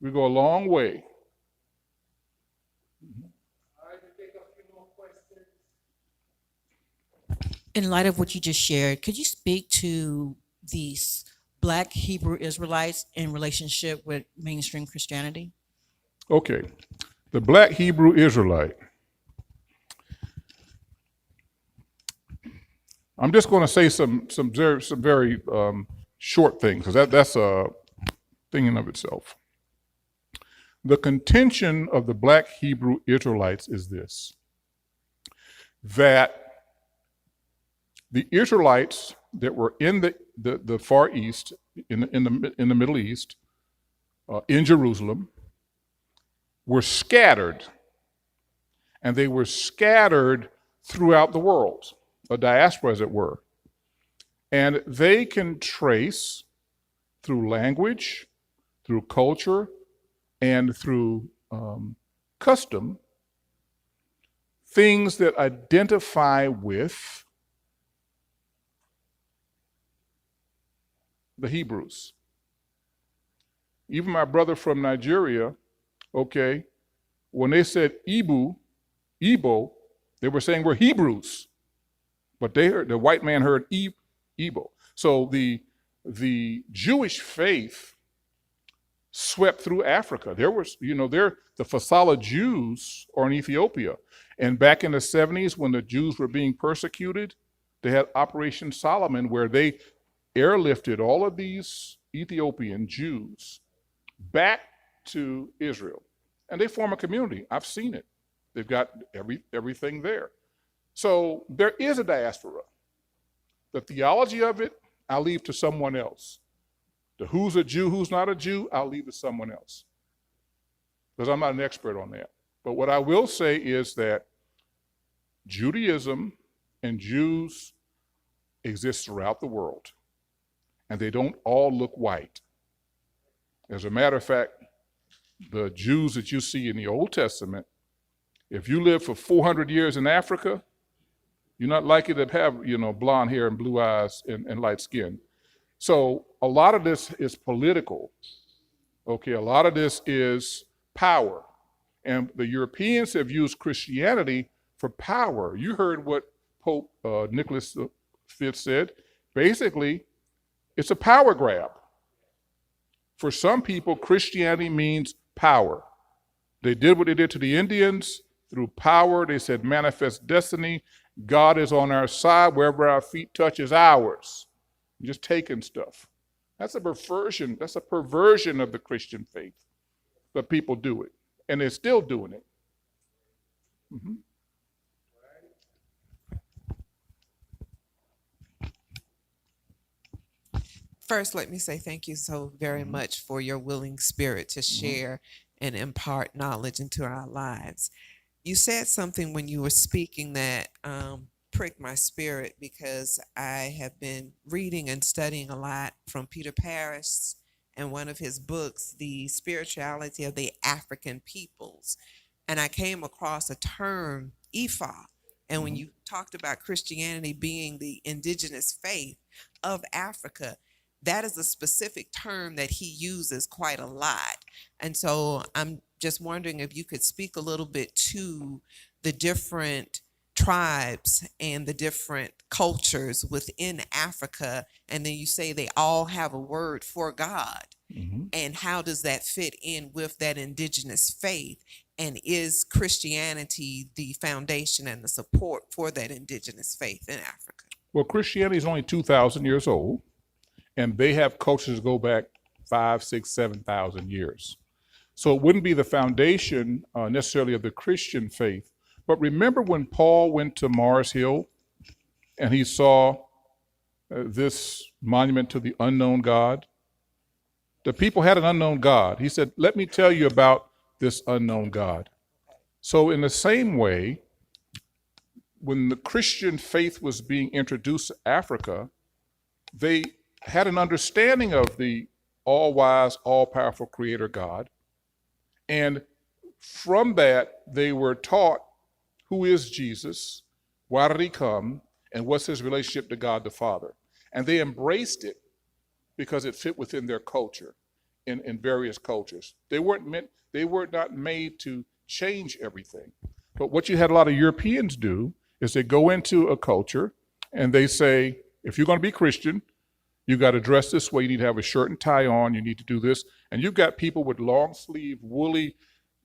we go a long way. In light of what you just shared, could you speak to these Black Hebrew Israelites in relationship with mainstream Christianity? Okay, the Black Hebrew Israelite. I'm just going to say some very short things, because that's a thing in of itself. The contention of the Black Hebrew Israelites is this: that the Israelites that were in the Far East, in the Middle East, in Jerusalem, were scattered, and they were scattered throughout the world, a diaspora as it were. And they can trace through language, through culture, and through custom things that identify with the Hebrews. Even my brother from Nigeria, okay, when they said Igbo, they were saying we're Hebrews, but the white man heard Igbo. So the Jewish faith swept through Africa. There was, the Fasala Jews are in Ethiopia, and back in the 70s when the Jews were being persecuted, they had Operation Solomon, where they airlifted all of these Ethiopian Jews back to Israel. And they form a community. I've seen it. They've got everything there. So there is a diaspora. The theology of it, I'll leave to someone else. The who's a Jew, who's not a Jew, I'll leave to someone else, because I'm not an expert on that. But what I will say is that Judaism and Jews exist throughout the world, and they don't all look white. As a matter of fact, the Jews that you see in the Old Testament, if you live for 400 years in Africa, you're not likely to have, blonde hair and blue eyes and light skin. So a lot of this is political. Okay, a lot of this is power. And the Europeans have used Christianity for power. You heard what Pope Nicholas V said. Basically, it's a power grab. For some people, Christianity means power. They did what they did to the Indians through power. They said, manifest destiny. God is on our side. Wherever our feet touch is ours. Just taking stuff. That's a perversion. That's a perversion of the Christian faith. But people do it. And they're still doing it. Mm-hmm. First, let me say thank you so very much for your willing spirit to share and impart knowledge into our lives. You said something when you were speaking that pricked my spirit, because I have been reading and studying a lot from Peter Parris and one of his books, The Spirituality of the African Peoples. And I came across a term, Ifa. And when you talked about Christianity being the indigenous faith of Africa, that is a specific term that he uses quite a lot. And so I'm just wondering if you could speak a little bit to the different tribes and the different cultures within Africa. And then you say they all have a word for God. And how does that fit in with that indigenous faith? And is Christianity the foundation and the support for that indigenous faith in Africa? Well, Christianity is only 2,000 years old, and they have cultures that go back 5, 6, 7,000 years. So it wouldn't be the foundation necessarily of the Christian faith. But remember when Paul went to Mars Hill and he saw this monument to the unknown God? The people had an unknown God. He said, let me tell you about this unknown God. So in the same way, when the Christian faith was being introduced to Africa, they had an understanding of the all-wise, all-powerful creator God. And from that, they were taught who is Jesus, why did he come, and what's his relationship to God the Father. And they embraced it because it fit within their culture in various cultures. They were not made to change everything. But what you had a lot of Europeans do is they go into a culture and they say, if you're going to be Christian, you got to dress this way, you need to have a shirt and tie on, you need to do this. And you've got people with long sleeve, woolly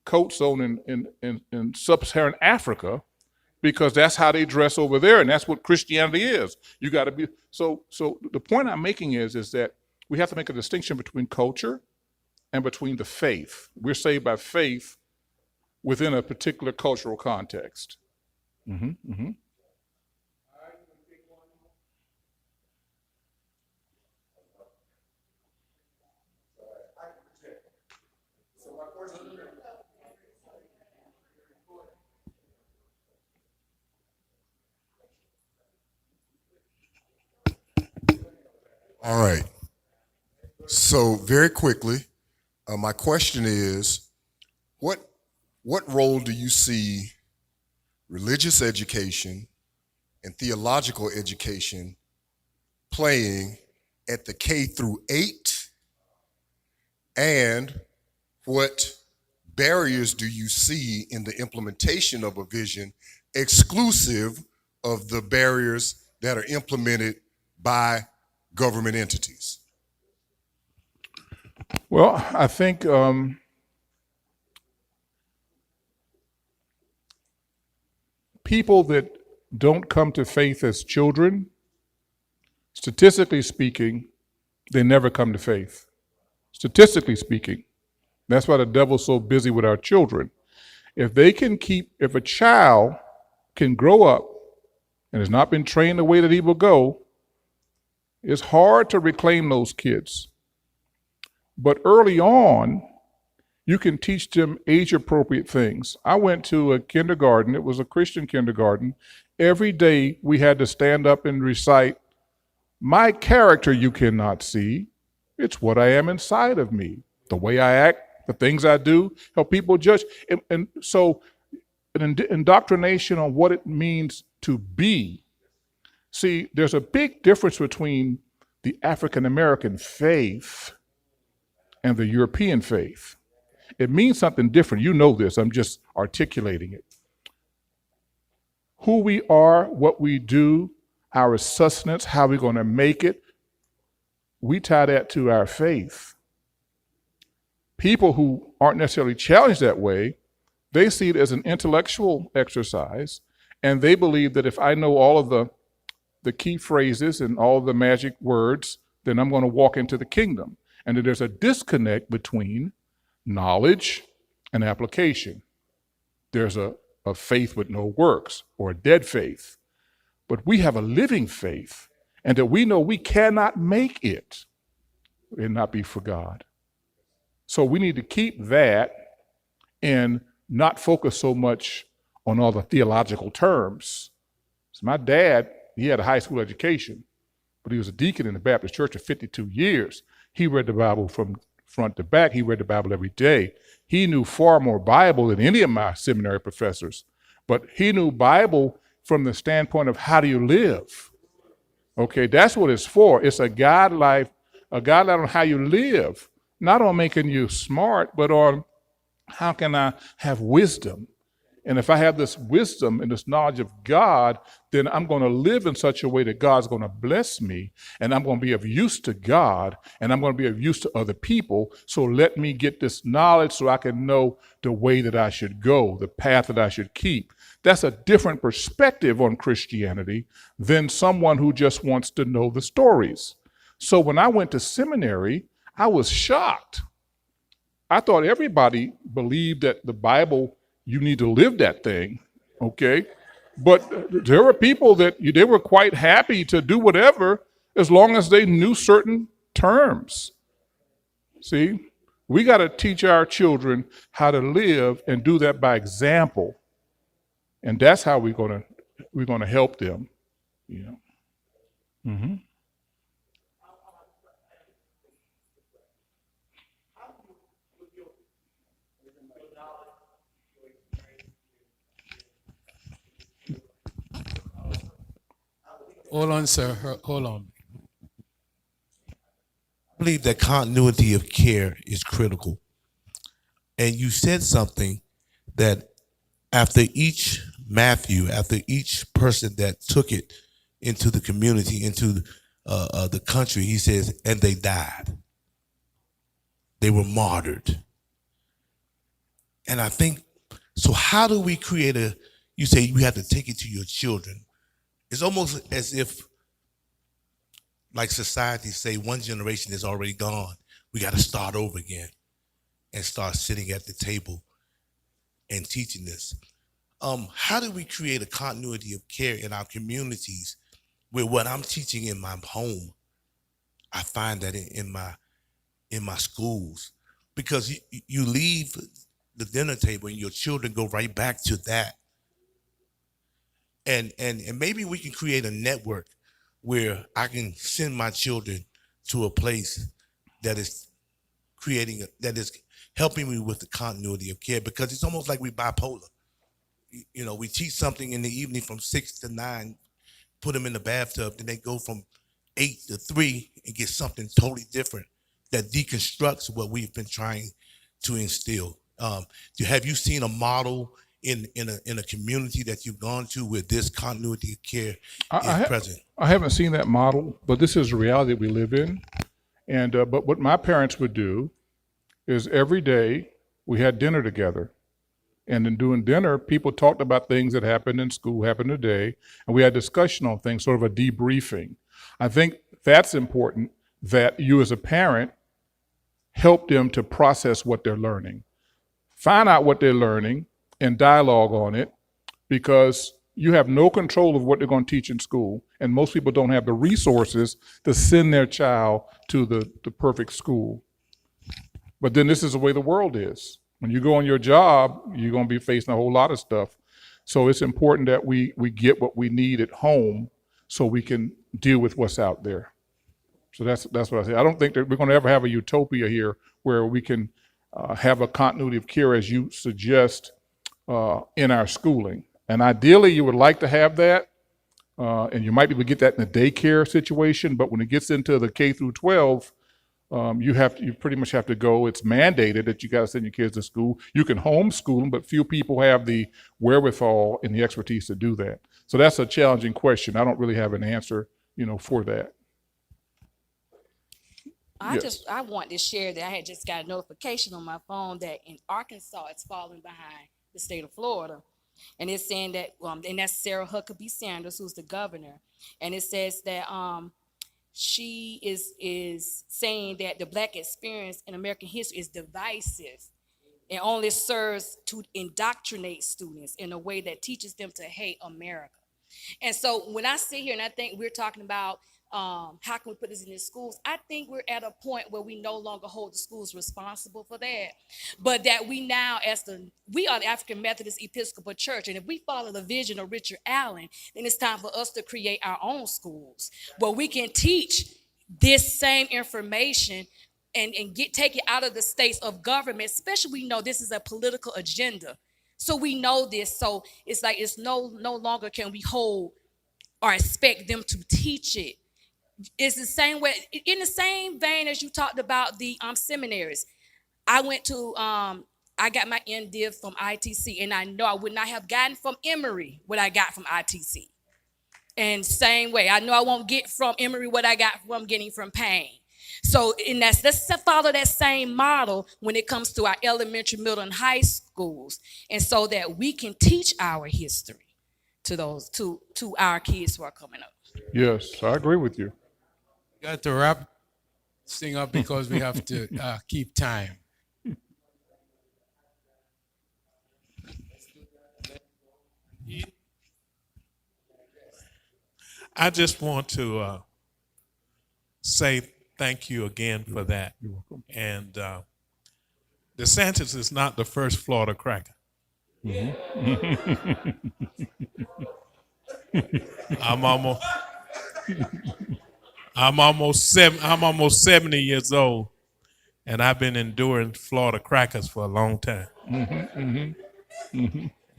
coats on in sub-Saharan Africa, because that's how they dress over there, and that's what Christianity is. You got to be, so the point I'm making is that we have to make a distinction between culture and between the faith. We're saved by faith within a particular cultural context. All right. So very quickly, my question is, what role do you see religious education and theological education playing at the K through 8? And what barriers do you see in the implementation of a vision exclusive of the barriers that are implemented by government entities? Well, I think people that don't come to faith as children, statistically speaking, they never come to faith. Statistically speaking. That's why the devil's so busy with our children. If a child can grow up and has not been trained the way that he will go, it's hard to reclaim those kids. But early on, you can teach them age-appropriate things. I went to a kindergarten. It was a Christian kindergarten. Every day we had to stand up and recite, "My character you cannot see. It's what I am inside of me. The way I act, the things I do, how people judge." And so an indoctrination on what it means to be. See, there's a big difference between the African-American faith and the European faith. It means something different. You know this. I'm just articulating it. Who we are, what we do, our sustenance, how we're going to make it, we tie that to our faith. People who aren't necessarily challenged that way, they see it as an intellectual exercise, and they believe that if I know all of the key phrases and all of the magic words, then I'm going to walk into the kingdom. And that there's a disconnect between knowledge and application. There's a faith with no works, or a dead faith. But we have a living faith, and that we know we cannot make it and not be for God. So we need to keep that and not focus so much on all the theological terms. So my dad, he had a high school education, but he was a deacon in the Baptist church for 52 years. He read the Bible from front to back. He read the Bible every day. He knew far more Bible than any of my seminary professors, but he knew Bible from the standpoint of how do you live? Okay, that's what it's for. It's a guideline on how you live, not on making you smart, but on How can I have wisdom? And if I have this wisdom and this knowledge of God, then I'm going to live in such a way that God's going to bless me, and I'm going to be of use to God, and I'm going to be of use to other people. So let me get this knowledge so I can know the way that I should go, the path that I should keep. That's a different perspective on Christianity than someone who just wants to know the stories. So when I went to seminary, I was shocked. I thought everybody believed that the Bible, you need to live that thing, okay? But there were people that they were quite happy to do whatever as long as they knew certain terms. See, we got to teach our children how to live and do that by example, and that's how we're gonna help them. You know. Mm-hmm. Hold on, sir. Hold on. I believe that continuity of care is critical. And you said something that after each person that took it into the community, into the country, he says, and they died. They were martyred. And I think, so how do we create you say you have to take it to your children. It's almost as if, like society say, one generation is already gone. We got to start over again and start sitting at the table and teaching this. How do we create a continuity of care in our communities where what I'm teaching in my home, I find that in my schools? Because you leave the dinner table and your children go right back to that. And maybe we can create a network where I can send my children to a place that is that is helping me with the continuity of care, because it's almost like we bipolar. You know, we teach something in the evening from 6 to 9, put them in the bathtub, then they go from 8 to 3 and get something totally different that deconstructs what we've been trying to instill. Have you seen a model in a community that you've gone to where this continuity of care is present? I haven't seen that model, but this is the reality we live in. And but what my parents would do is every day we had dinner together. And in doing dinner, people talked about things that happened in school, happened today, and we had discussion on things, sort of a debriefing. I think that's important, that you as a parent help them to process what they're learning. Find out what they're learning and dialogue on it, because you have no control of what they're going to teach in school, and most people don't have the resources to send their child to the perfect school. But then this is the way the world is. When you go on your job, you're going to be facing a whole lot of stuff. So it's important that we get what we need at home so we can deal with what's out there. So that's what I say. I don't think that we're going to ever have a utopia here where we can have a continuity of care, as you suggest, in our schooling. And ideally, you would like to have that, and you might be able to get that in a daycare situation. But when it gets into the K through 12, you pretty much have to go. It's mandated that you got to send your kids to school. You can homeschool them, but few people have the wherewithal and the expertise to do that. So that's a challenging question. I don't really have an answer, for that. I want to share that I had just got a notification on my phone that in Arkansas it's falling behind the state of Florida. And it's saying that, and that's Sarah Huckabee Sanders, who's the governor. And it says that she is saying that the Black experience in American history is divisive and only serves to indoctrinate students in a way that teaches them to hate America. And so when I sit here and I think we're talking about how can we put this in the schools, I think we're at a point where we no longer hold the schools responsible for that, but that we now, we are the African Methodist Episcopal Church, and if we follow the vision of Richard Allen, then it's time for us to create our own schools where we can teach this same information and take it out of the states of government, especially we know this is a political agenda. So we know this, so it's like it's no longer can we hold or expect them to teach it. It's the same way, in the same vein as you talked about the seminaries. I I got my MDiv from ITC, and I know I would not have gotten from Emory what I got from ITC. And same way, I know I won't get from Emory what I got from getting from Payne. So, and let's follow that same model when it comes to our elementary, middle, and high schools, and so that we can teach our history to those to our kids who are coming up. Yes, I agree with you. Got to wrap this thing up because we have to keep time. I just want to say thank you again for that. You're welcome. And DeSantis is not the first Florida cracker. I'm almost 70 years old, and I've been enduring Florida crackers for a long time.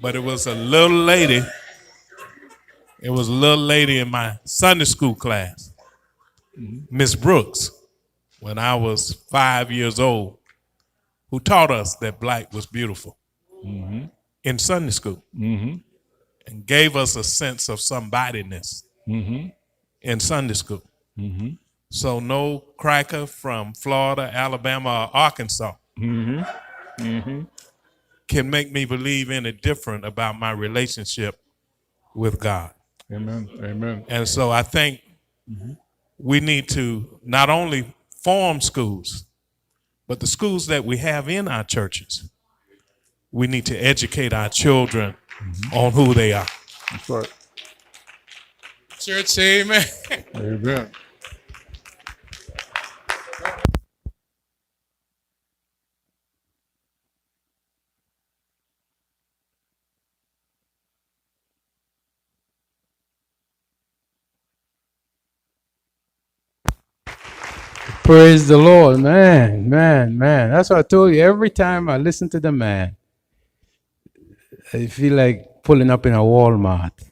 But it was a little lady. It was a little lady in my Sunday school class, Miss Brooks, when I was 5 years old, who taught us that black was beautiful in Sunday school and gave us a sense of somebodyness in Sunday school. So no cracker from Florida, Alabama, or Arkansas can make me believe any different about my relationship with God. Amen. Amen. And so I think we need to not only form schools, but the schools that we have in our churches, we need to educate our children on who they are. That's right. Church, say amen. Amen. Praise the Lord, man. That's what I told you. Every time I listen to the man, I feel like pulling up in a Walmart.